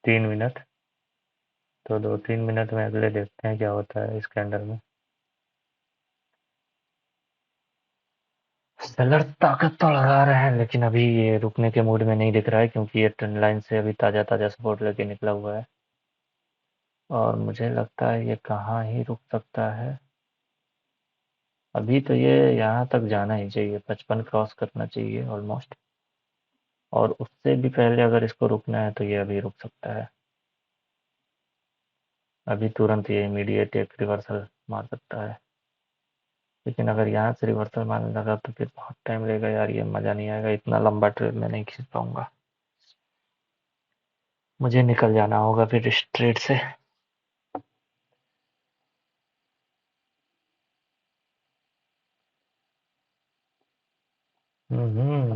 3 मिनट, तो 2-3 मिनट में अगले देखते हैं क्या होता है इस कैंडल में। सेलर ताकत तो लगा रहे हैं, लेकिन अभी ये रुकने के मूड में नहीं दिख रहा है, क्योंकि ये ट्रेंड लाइन से अभी ताज़ा ताज़ा सपोर्ट लेके निकला हुआ है। और मुझे लगता है ये कहाँ ही रुक सकता है। अभी तो ये यहाँ तक जाना ही चाहिए, 55 क्रॉस करना चाहिए ऑलमोस्ट। और उससे भी पहले अगर इसको रुकना है तो ये अभी रुक सकता है। अभी तुरंत ये इमीडिएट एक रिवर्सल मार सकता है, लेकिन अगर यहाँ से रिवर्सल मारने लगा तो फिर बहुत टाइम लगेगा यार, ये मज़ा नहीं आएगा, इतना लंबा ट्रेड में नहीं खींच पाऊंगा। मुझे निकल जाना होगा फिर इस ट्रेड से।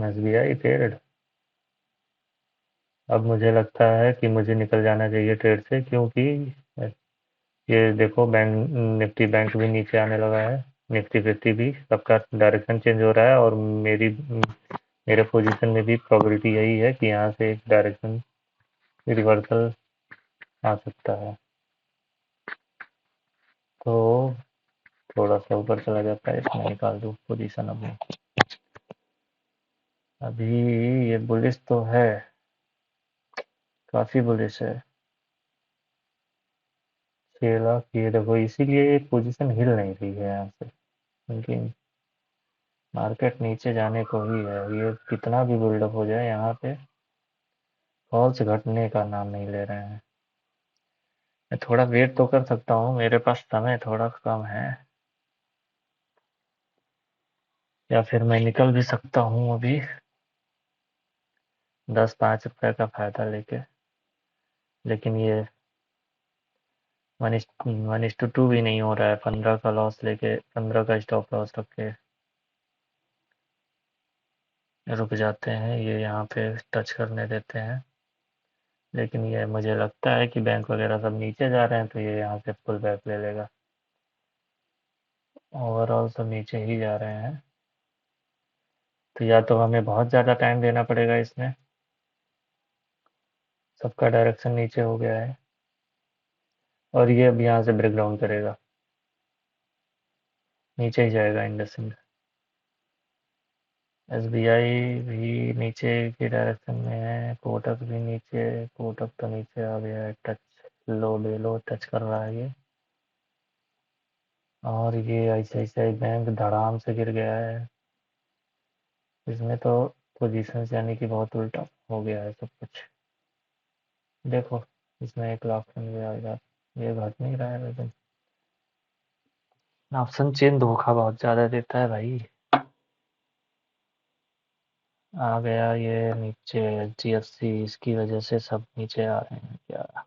एसबीआई ट्रेड, अब मुझे लगता है कि मुझे निकल जाना चाहिए ट्रेड से, क्योंकि ये देखो बैंक, निफ्टी बैंक भी नीचे आने लगा है, निफ्टी फिफ्टी भी, सबका डायरेक्शन चेंज हो रहा है, और मेरे पोजीशन में भी प्रोबेबिलिटी यही है कि यहाँ से एक डायरेक्शन रिवर्सल आ सकता है। तो थोड़ा सा ऊपर चला जाता है, इसमें निकाल दूँ पोजीशन अपनी। अभी ये बुलिश तो है, काफ़ी बुलिश है। 6 लाख, ये देखो इसीलिए ये पोजीशन हिल नहीं रही है यहाँ से, क्योंकि मार्केट नीचे जाने को ही है। ये कितना भी बिल्डअप हो जाए, यहाँ पे फॉल्स घटने का नाम नहीं ले रहे हैं। मैं थोड़ा वेट तो कर सकता हूँ, मेरे पास समय थोड़ा कम है, या फिर मैं निकल भी सकता हूँ अभी 10-5 रुपए का फायदा लेके। लेकिन ये 1:2 भी नहीं हो रहा है, 15 का लॉस लेके, 15 का स्टॉप लॉस रख के रुक जाते हैं, ये यहाँ पे टच करने देते हैं। लेकिन ये मुझे लगता है कि बैंक वगैरह सब नीचे जा रहे हैं, तो ये यहाँ से पुल बैक ले लेगा। ओवरऑल सब नीचे ही जा रहे हैं, तो या तो हमें बहुत ज़्यादा टाइम देना पड़ेगा इसमें, सबका डायरेक्शन नीचे हो गया है, और ये अब यहाँ से ब्रेक डाउन करेगा, नीचे ही जाएगा इंडसइंड। एसबीआई भी नीचे की डायरेक्शन में है, कोटक भी नीचे, कोटक तो नीचे आ गया है, टच लो ले लो, टच कर रहा है ये। और ये आईसीआईसीआई बैंक धड़ाम से गिर गया है, इसमें तो पोजीशंस यानी कि बहुत उल्टा हो गया है सब कुछ। देखो इसमें 1 लाख बन गया यार, ये घट नहीं रहा है लेकिन। ऑप्शन चेन धोखा बहुत ज़्यादा देता है भाई। आ गया ये नीचे एचडीएफसी, इसकी वजह से सब नीचे आ रहे हैं क्या।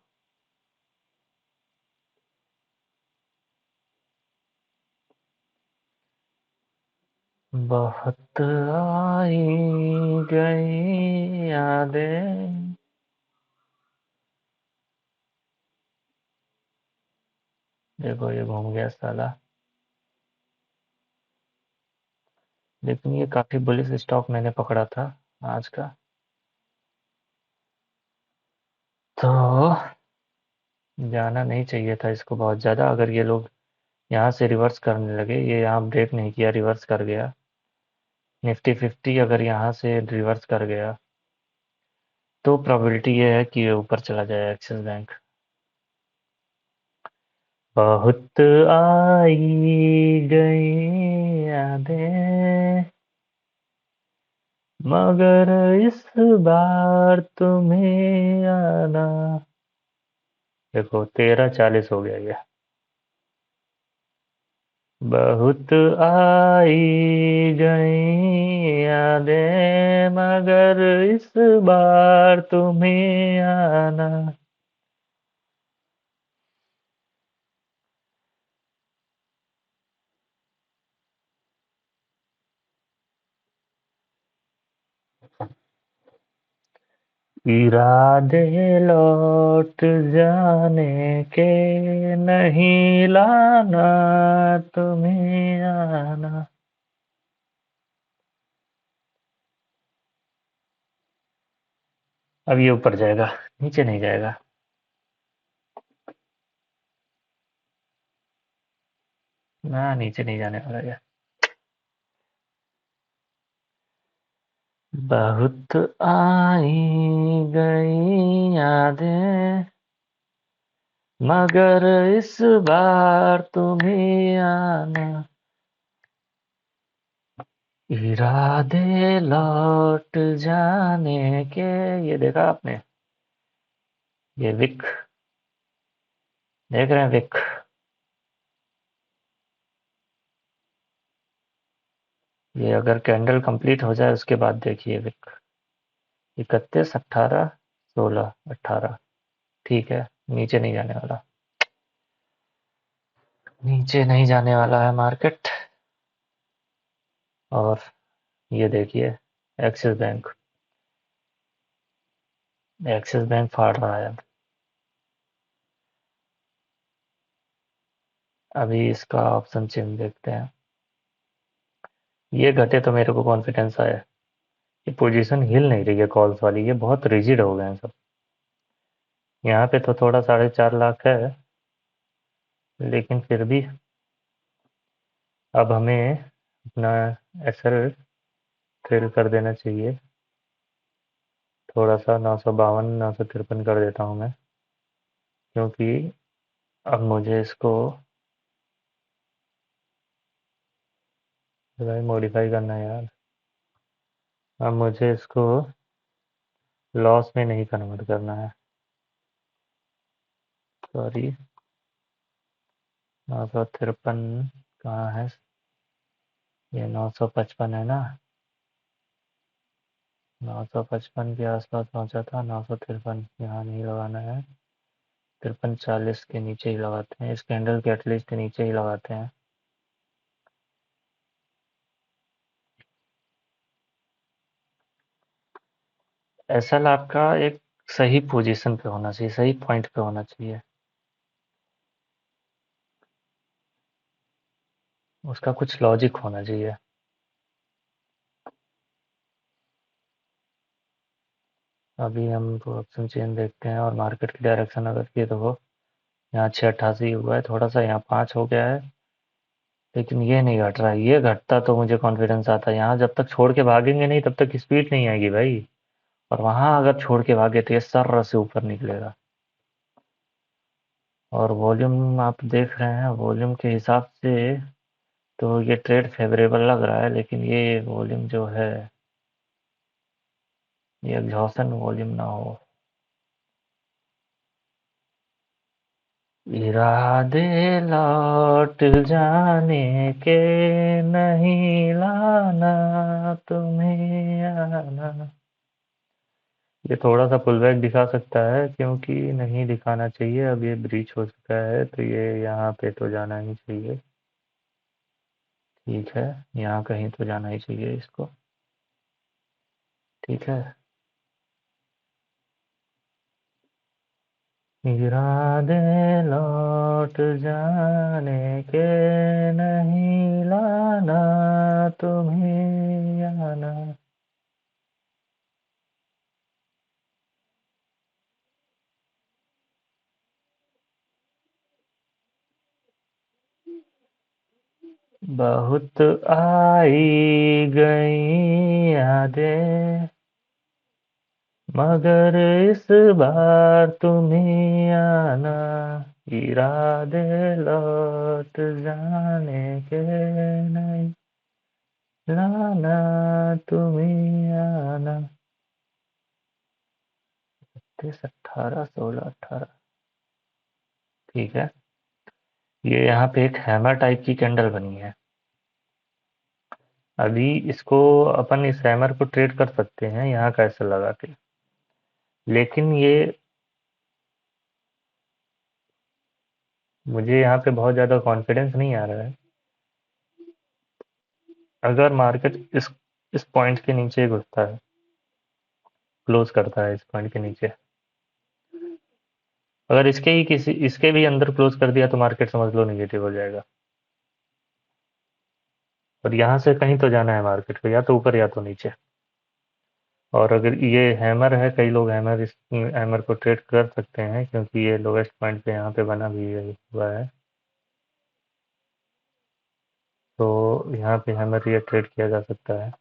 बहुत आई गई यादें। देखो ये घूम गया साला, लेकिन ये काफी बुलिश स्टॉक मैंने पकड़ा था आज का। तो जाना नहीं चाहिए था इसको बहुत ज़्यादा। अगर ये लोग यहाँ से रिवर्स करने लगे, ये यहाँ ब्रेक नहीं किया, रिवर्स कर गया। निफ्टी 50 अगर यहाँ से रिवर्स कर गया तो प्रोबेबिलिटी ये है कि ये ऊपर चला जाए एक्सिस बैंक। बहुत आई गई यादें, मगर इस बार तुम्हें आना। देखो 13:40 हो गया ये। बहुत आई गई यादें, मगर इस बार तुम्हें आना। इरादे लौट जाने के, नहीं लाना तुम्हें आना। अब ये ऊपर जाएगा, नीचे नहीं जाएगा। ना, नीचे नहीं जाने वाला ये। बहुत आई गई यादें, मगर इस बार तुम्हें आना। इरादे लौट जाने के। ये देखा आपने? ये विक, देख रहे हैं विक? ये अगर कैंडल कंप्लीट हो जाए उसके बाद देखिए विक। 31, 18, 16, 18। ठीक है, नीचे नहीं जाने वाला। नीचे नहीं जाने वाला है मार्केट। और ये देखिए, एक्सिस बैंक, एक्सिस बैंक फाड़ रहा है। अभी इसका ऑप्शन चेन देखते हैं। ये घटे तो मेरे को कॉन्फिडेंस आया। ये पोजीशन हिल नहीं रही है कॉल्स वाली, ये बहुत रिजिड हो गए हैं सब। यहाँ पे तो थोड़ा 4.5 लाख है, लेकिन फिर भी अब हमें अपना एसएल ट्रेल कर देना चाहिए। थोड़ा सा 952, 953 कर देता हूँ मैं, क्योंकि अब मुझे इसको भाई मॉडिफाई करना है यार। अब मुझे इसको लॉस में नहीं कन्वर्ट करना है। सॉरी, 953 कहाँ है? ये 955 है ना? 955 के आसपास पहुंचा था। 953 यहाँ नहीं लगाना है। 5340 के नीचे ही लगाते हैं, इस कैंडल के एटलीस्ट नीचे ही लगाते हैं। एसएल आपका एक सही पोजीशन पे होना चाहिए, सही पॉइंट पे होना चाहिए। उसका कुछ लॉजिक होना चाहिए। अभी हम ऑप्शन चेन देखते हैं और मार्केट की डायरेक्शन अगर की तो वो यहाँ 688 हुआ है, थोड़ा सा यहाँ 5 हो गया है, लेकिन ये नहीं घट रहा है। ये घटता तो मुझे कॉन्फिडेंस आता है। यहाँ जब तक छोड़ के भागेंगे नहीं तब तक स्पीड नहीं आएगी भाई। और वहां अगर छोड़ के भागे तो ये सर्र से ऊपर निकलेगा। और वॉल्यूम आप देख रहे हैं, वॉल्यूम के हिसाब से तो ये ट्रेड फेवरेबल लग रहा है, लेकिन ये वॉल्यूम जो है, ये एग्जॉशन वॉल्यूम ना हो। इरादे लौट जाने के, नहीं लाना तुम्हें आना। ये थोड़ा सा पुल बैक दिखा सकता है, क्योंकि नहीं दिखाना चाहिए। अब ये ब्रीच हो चुका है तो ये यहाँ पे तो जाना ही चाहिए। ठीक है, यहाँ कहीं तो जाना ही चाहिए इसको। ठीक है। इरादे लौट जाने के, नहीं लाना तुम्हें आना। बहुत आई गई यादें, मगर इस बार तुम्हें आना, इरादे लौट जाने के नहीं, लाना तुम्हें आना। 18 16 18। ठीक है। ये यहाँ पे एक हैमर टाइप की कैंडल बनी है। अभी इसको अपन इस हैमर को ट्रेड कर सकते हैं यहाँ कैसे लगा के, लेकिन ये मुझे यहाँ पे बहुत ज़्यादा कॉन्फिडेंस नहीं आ रहा है। अगर मार्केट इस पॉइंट के नीचे घुसता है, क्लोज करता है इस पॉइंट के नीचे, अगर इसके भी अंदर क्लोज कर दिया तो मार्केट समझ लो निगेटिव हो जाएगा। और यहाँ से कहीं तो जाना है मार्केट को, या तो ऊपर या तो नीचे। और अगर ये हैमर है, कई लोग इस हैमर को ट्रेड कर सकते हैं क्योंकि ये लोवेस्ट पॉइंट पे यहाँ पे बना भी हुआ है। तो यहाँ पे हैमर ये ट्रेड किया जा सकता है।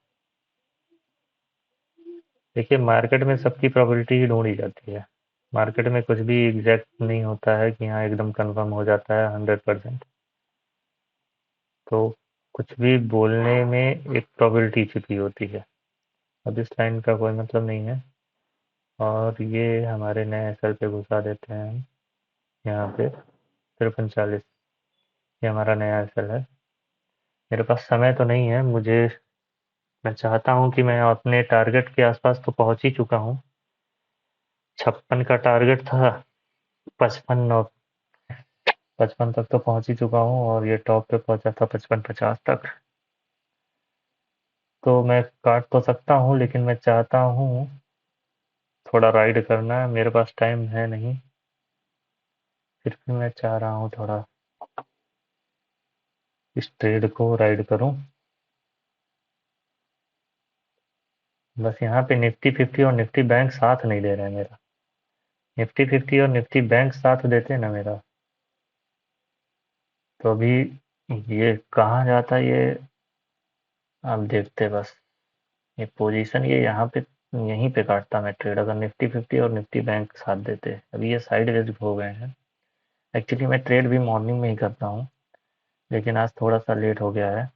देखिए, मार्केट में सबकी प्रोबेबिलिटी ही ढूंढी जाती है। मार्केट में कुछ भी एग्जैक्ट नहीं होता है कि हाँ एकदम कंफर्म हो जाता है 100%। तो कुछ भी बोलने में एक प्रोबेबिलिटी छिपी होती है। अब इस लाइन का कोई मतलब नहीं है। और ये हमारे नए एसएल पे घुसा देते हैं हम यहाँ पे 53 40। ये हमारा नया एसएल है। मेरे पास समय तो नहीं है, मैं चाहता हूँ कि मैं अपने टारगेट के आसपास तो पहुँच ही चुका हूँ। 56 का टारगेट था। 55 55 तक तो पहुँच ही चुका हूँ और ये टॉप पे पहुँचा था 55 50 तक। तो मैं काट तो सकता हूँ, लेकिन मैं चाहता हूँ थोड़ा राइड करना है, मेरे पास टाइम है नहीं। फिर भी मैं चाह रहा हूँ थोड़ा इस ट्रेड को राइड करूँ। बस यहाँ पे निफ्टी 50 और निफ्टी बैंक साथ नहीं दे रहे हैं मेरा। निफ्टी 50 और निफ्टी बैंक साथ देते ना मेरा, तो अभी ये कहाँ जाता है ये आप देखते बस। ये पोजीशन ये यहाँ पे यहीं पे काटता मैं ट्रेड, अगर निफ्टी 50 और निफ्टी बैंक साथ देते। अभी ये साइडवेज हो गए हैं। एक्चुअली मैं ट्रेड भी मॉर्निंग में ही करता हूँ, लेकिन आज थोड़ा सा लेट हो गया है।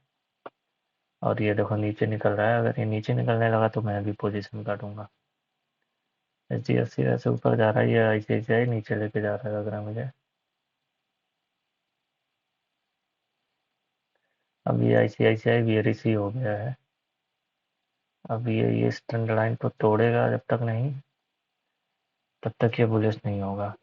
और ये देखो नीचे निकल रहा है, अगर ये नीचे निकलने लगा तो मैं भी पोजीशन काटूंगा। HDFC वैसे ऊपर जा रहा है, ये ICICI नीचे लेके जा रहा है लग रहा है मुझे। अब ये ICICI बेयरिश ही हो गया है। अब ये इस ट्रेंड लाइन को तोड़ेगा जब तक नहीं, तब तक ये बुलिश नहीं होगा।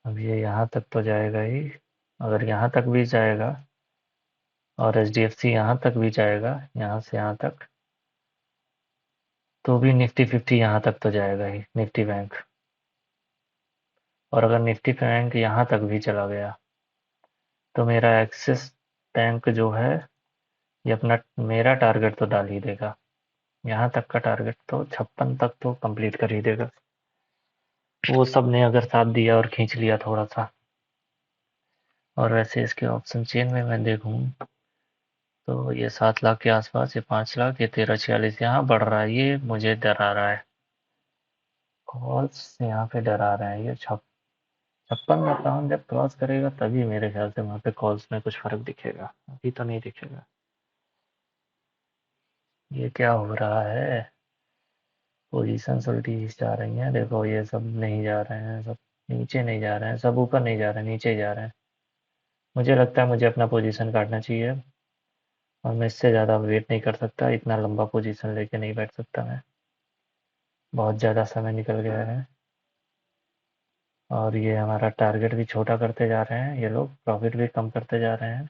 अब ये यहाँ तक तो जाएगा ही। अगर यहाँ तक भी जाएगा और HDFC यहाँ तक भी जाएगा, यहाँ से यहाँ तक, तो भी निफ्टी 50 यहाँ तक तो जाएगा ही, निफ्टी बैंक। और अगर निफ्टी बैंक यहाँ तक भी चला गया तो मेरा एक्सिस बैंक जो है ये अपना मेरा टारगेट तो डाल ही देगा। यहाँ तक का टारगेट तो 56 तक तो कंप्लीट कर ही देगा। वो सब ने अगर साथ दिया और खींच लिया थोड़ा सा। और वैसे इसके ऑप्शन चेन में मैं देखूं तो ये 7 लाख के आसपास, ये 5 लाख, ये 13 46 यहाँ बढ़ रहा है, ये मुझे डरा रहा है। कॉल्स यहाँ पे डरा रहे हैं। ये 56 58 जब क्रॉस करेगा तभी मेरे ख्याल से वहाँ पे कॉल्स में कुछ फर्क दिखेगा, अभी तो नहीं दिखेगा। ये क्या हो रहा है? पोजीशन उल्टी जा रही हैं, देखो ये सब नहीं जा रहे हैं, सब नीचे नहीं जा रहे हैं, सब ऊपर नहीं जा रहे हैं, नीचे ही जा रहे हैं। मुझे लगता है मुझे अपना पोजीशन काटना चाहिए। और मैं इससे ज़्यादा वेट नहीं कर सकता, इतना लंबा पोजीशन लेके नहीं बैठ सकता मैं। बहुत ज़्यादा समय निकल गया है। और ये हमारा टारगेट भी छोटा करते जा रहे हैं ये लोग, प्रॉफिट भी कम करते जा रहे हैं।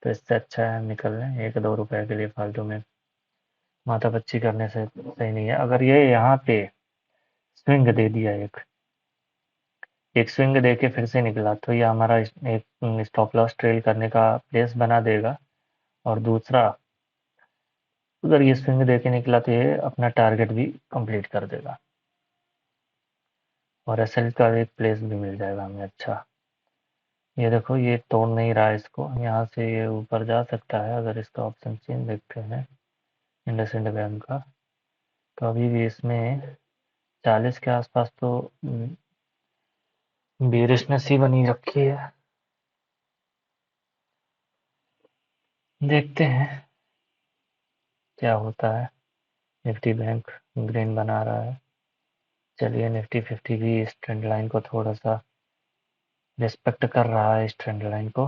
तो इससे अच्छा है हम निकल लें 1 2 रुपए के लिए फालतू में माथापच्ची करने से सही नहीं है। अगर ये यहाँ पे स्विंग दे दिया, एक स्विंग दे के फिर से निकला, तो ये हमारा एक स्टॉप लॉस ट्रेल करने का प्लेस बना देगा। और दूसरा, अगर ये स्विंग दे के निकला तो ये अपना टारगेट भी कंप्लीट कर देगा और एसएल का एक प्लेस भी मिल जाएगा हमें अच्छा। ये देखो ये तोड़ नहीं रहा है इसको, यहाँ से ये ऊपर जा सकता है अगर इसका ऑप्शन चेंज देखते हैं इंडसइंड बैंक का। तो अभी भी इसमें 40 के आसपास तो बेरिशनेस ही बनी रखी है। देखते हैं क्या होता है। निफ्टी बैंक ग्रीन बना रहा है। चलिए निफ्टी 50 भी इस ट्रेंड लाइन को थोड़ा सा रिस्पेक्ट कर रहा है इस ट्रेंड लाइन को।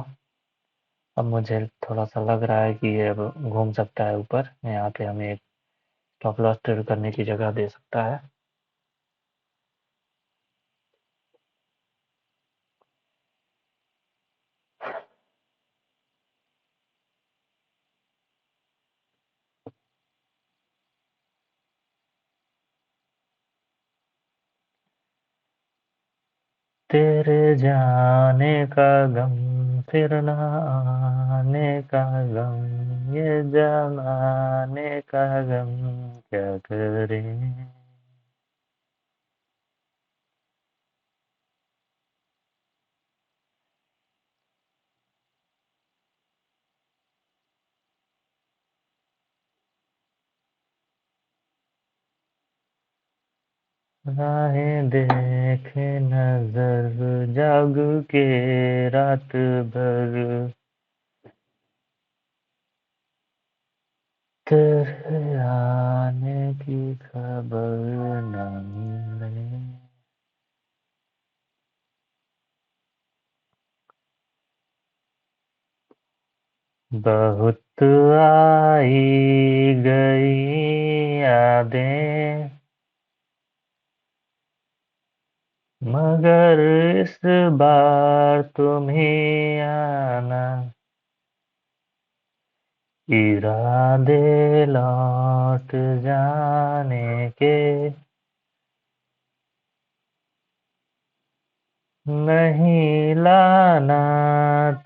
अब मुझे थोड़ा सा लग रहा है कि ये अब घूम सकता है ऊपर, यहाँ पे हमें एक स्टॉप लॉस ट्रेड करने की जगह दे सकता है। तेरे जाने का गम, फिर न आने का गम, ये जमाने का गम क्या करें। राहें देखे नजर जाग के रात भर, तेरे आने की खबर न मिले। बहुत आई गई यादें, मगर इस बार तुम ही आना, इरादे लौट जाने के, नहीं लाना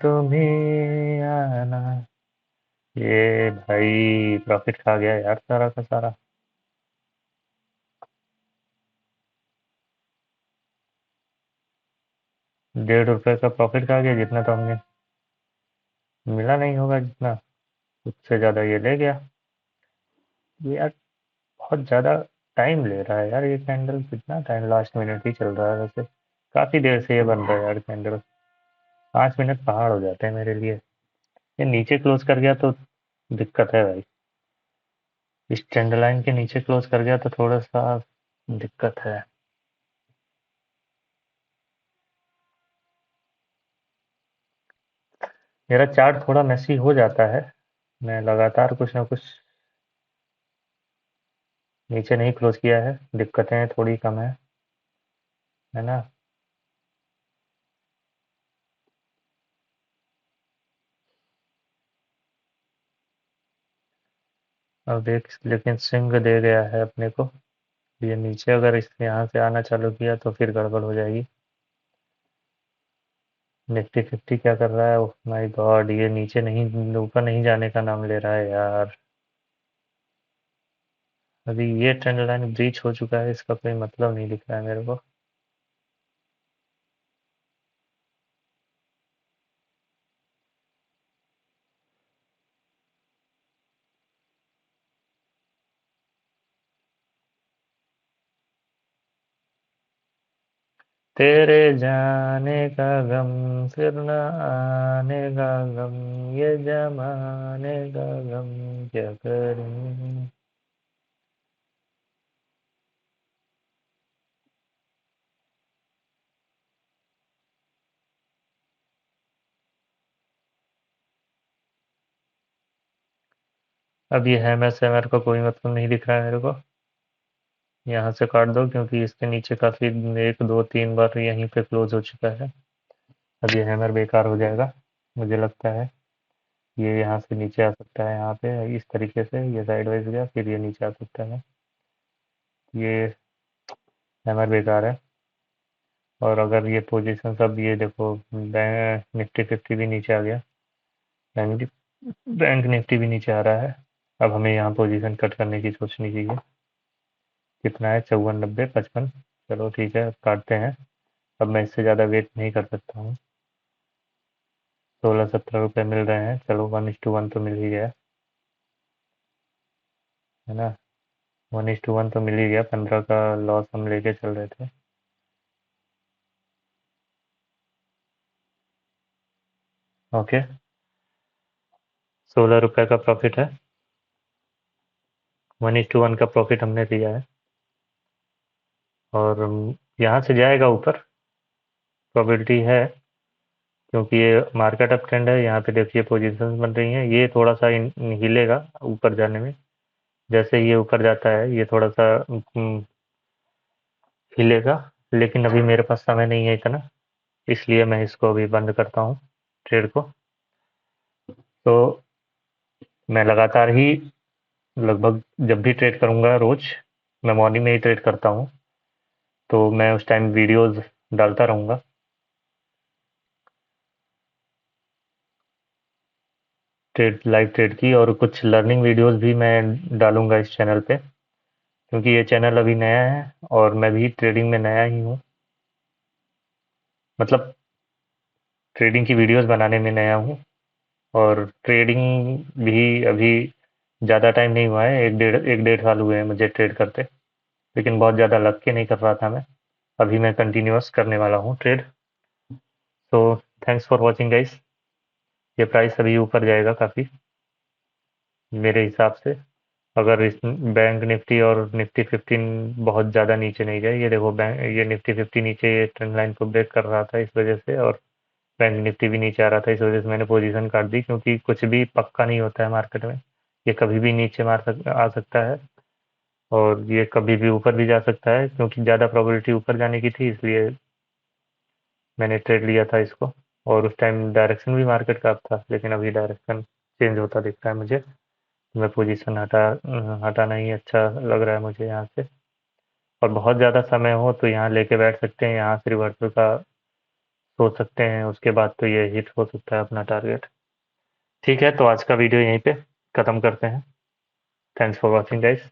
तुम ही आना। ये भाई प्रॉफिट खा गया यार सारा का सारा। 1.5 रुपए का प्रॉफिट खा गया, जितना तो हमने मिला नहीं होगा जितना, उससे ज़्यादा ये ले गया। ये यार बहुत ज़्यादा टाइम ले रहा है यार ये कैंडल, कितना टाइम, लास्ट मिनट ही चल रहा है वैसे। काफ़ी देर से ये बन रहा है यार कैंडल। 5 मिनट पहाड़ हो जाते हैं मेरे लिए। ये नीचे क्लोज कर गया तो दिक्कत है भाई। इस ट्रेंड लाइन के नीचे क्लोज कर गया तो थोड़ा सा दिक्कत है। मेरा चार्ट थोड़ा मेसी हो जाता है, मैं लगातार कुछ ना कुछ नीचे नहीं क्लोज किया है, दिक्कतें थोड़ी कम है ना। अब देख लेकिन स्विंग दे गया है अपने को। ये नीचे अगर इस यहाँ से आना चालू किया तो फिर गड़बड़ हो जाएगी। निफ्टी 50 क्या कर रहा है, ओह माय गॉड, ये नीचे नहीं, ऊपर नहीं जाने का नाम ले रहा है यार। अभी ये ट्रेंड लाइन ब्रीच हो चुका है, इसका कोई मतलब नहीं दिख रहा है मेरे को। तेरे जाने का गम, फिर न आने का गम, ये जमाने का गम क्या करें। अब ये है, मैं सेमर का कोई मतलब नहीं दिख रहा है मेरे को। यहाँ से काट दो क्योंकि इसके नीचे काफी, एक दो तीन बार यहीं पे क्लोज हो चुका है। अब ये हैमर बेकार हो जाएगा मुझे लगता है। ये यहाँ से नीचे आ सकता है, यहाँ पे इस तरीके से ये साइडवाइज गया फिर ये नीचे आ सकता है। ये हैमर बेकार है। और अगर ये पोजीशन सब, ये देखो बैंक निफ्टी 50 भी नीचे आ गया, बैंक बैंक निफ्टी भी नीचे आ रहा है। अब हमें यहाँ पोजीशन कट करने की सोचनी चाहिए। कितना है? 54, 90, 55। चलो ठीक है, अब काटते हैं। अब मैं इससे ज़्यादा वेट नहीं कर सकता हूँ। 16-17 रुपये मिल रहे हैं। चलो 1:1 तो मिल ही गया, है ना। 1:1 तो मिल ही गया। 15 का लॉस हम लेके चल रहे थे। ओके, 16 रुपये का प्रॉफिट है। 1:1 का प्रॉफिट हमने लिया है। और यहाँ से जाएगा ऊपर, प्रोबेबिलिटी है, क्योंकि ये मार्केट अप ट्रेंड है। यहाँ पे देखिए पोजीशंस बन रही हैं। ये थोड़ा सा हिलेगा ऊपर जाने में। जैसे ये ऊपर जाता है ये थोड़ा सा हिलेगा। लेकिन अभी मेरे पास समय नहीं है इतना, इसलिए मैं इसको अभी बंद करता हूँ, ट्रेड को। तो मैं लगातार ही, लगभग जब भी ट्रेड करूँगा रोज, मैं मॉर्निंग में ही ट्रेड करता हूँ, तो मैं उस टाइम वीडियोस डालता रहूँगा। ट्रेड, लाइव ट्रेड की, और कुछ लर्निंग वीडियोस भी मैं डालूंगा इस चैनल पे, क्योंकि ये चैनल अभी नया है और मैं भी ट्रेडिंग में नया ही हूँ। मतलब ट्रेडिंग की वीडियोस बनाने में नया हूँ। और ट्रेडिंग भी अभी ज़्यादा टाइम नहीं हुआ है, 1-1.5 साल हुए हैं मुझे ट्रेड करते। लेकिन बहुत ज़्यादा लग के नहीं कर रहा था मैं। अभी मैं कंटिन्यूअस करने वाला हूँ ट्रेड। तो थैंक्स फॉर वॉचिंग गाइस। ये प्राइस अभी ऊपर जाएगा काफ़ी, मेरे हिसाब से। अगर इस बैंक निफ्टी और निफ्टी 15 बहुत ज़्यादा नीचे नहीं गए। ये देखो, बैंक, ये निफ्टी 50 नीचे ये ट्रेंड लाइन को ब्रेक कर रहा था इस वजह से, और बैंक निफ्टी भी नीचे आ रहा था, इस वजह से मैंने पोजीशन काट दी। क्योंकि कुछ भी पक्का नहीं होता है मार्केट में। ये कभी भी नीचे आ सकता है, और ये कभी भी ऊपर भी जा सकता है। क्योंकि ज़्यादा प्रोबेबिलिटी ऊपर जाने की थी, इसलिए मैंने ट्रेड लिया था इसको। और उस टाइम डायरेक्शन भी मार्केट का अप था, लेकिन अभी डायरेक्शन चेंज होता दिख रहा है मुझे। मैं पोजीशन हटाना ही अच्छा लग रहा है मुझे यहाँ से। और बहुत ज़्यादा समय हो तो यहाँ लेके बैठ सकते हैं, यहाँ से रिवर्सल का सोच सकते हैं। उसके बाद तो ये हिट हो सकता है अपना टारगेट। ठीक है, तो आज का वीडियो यहीं पे ख़त्म करते हैं। Thanks for watching guys.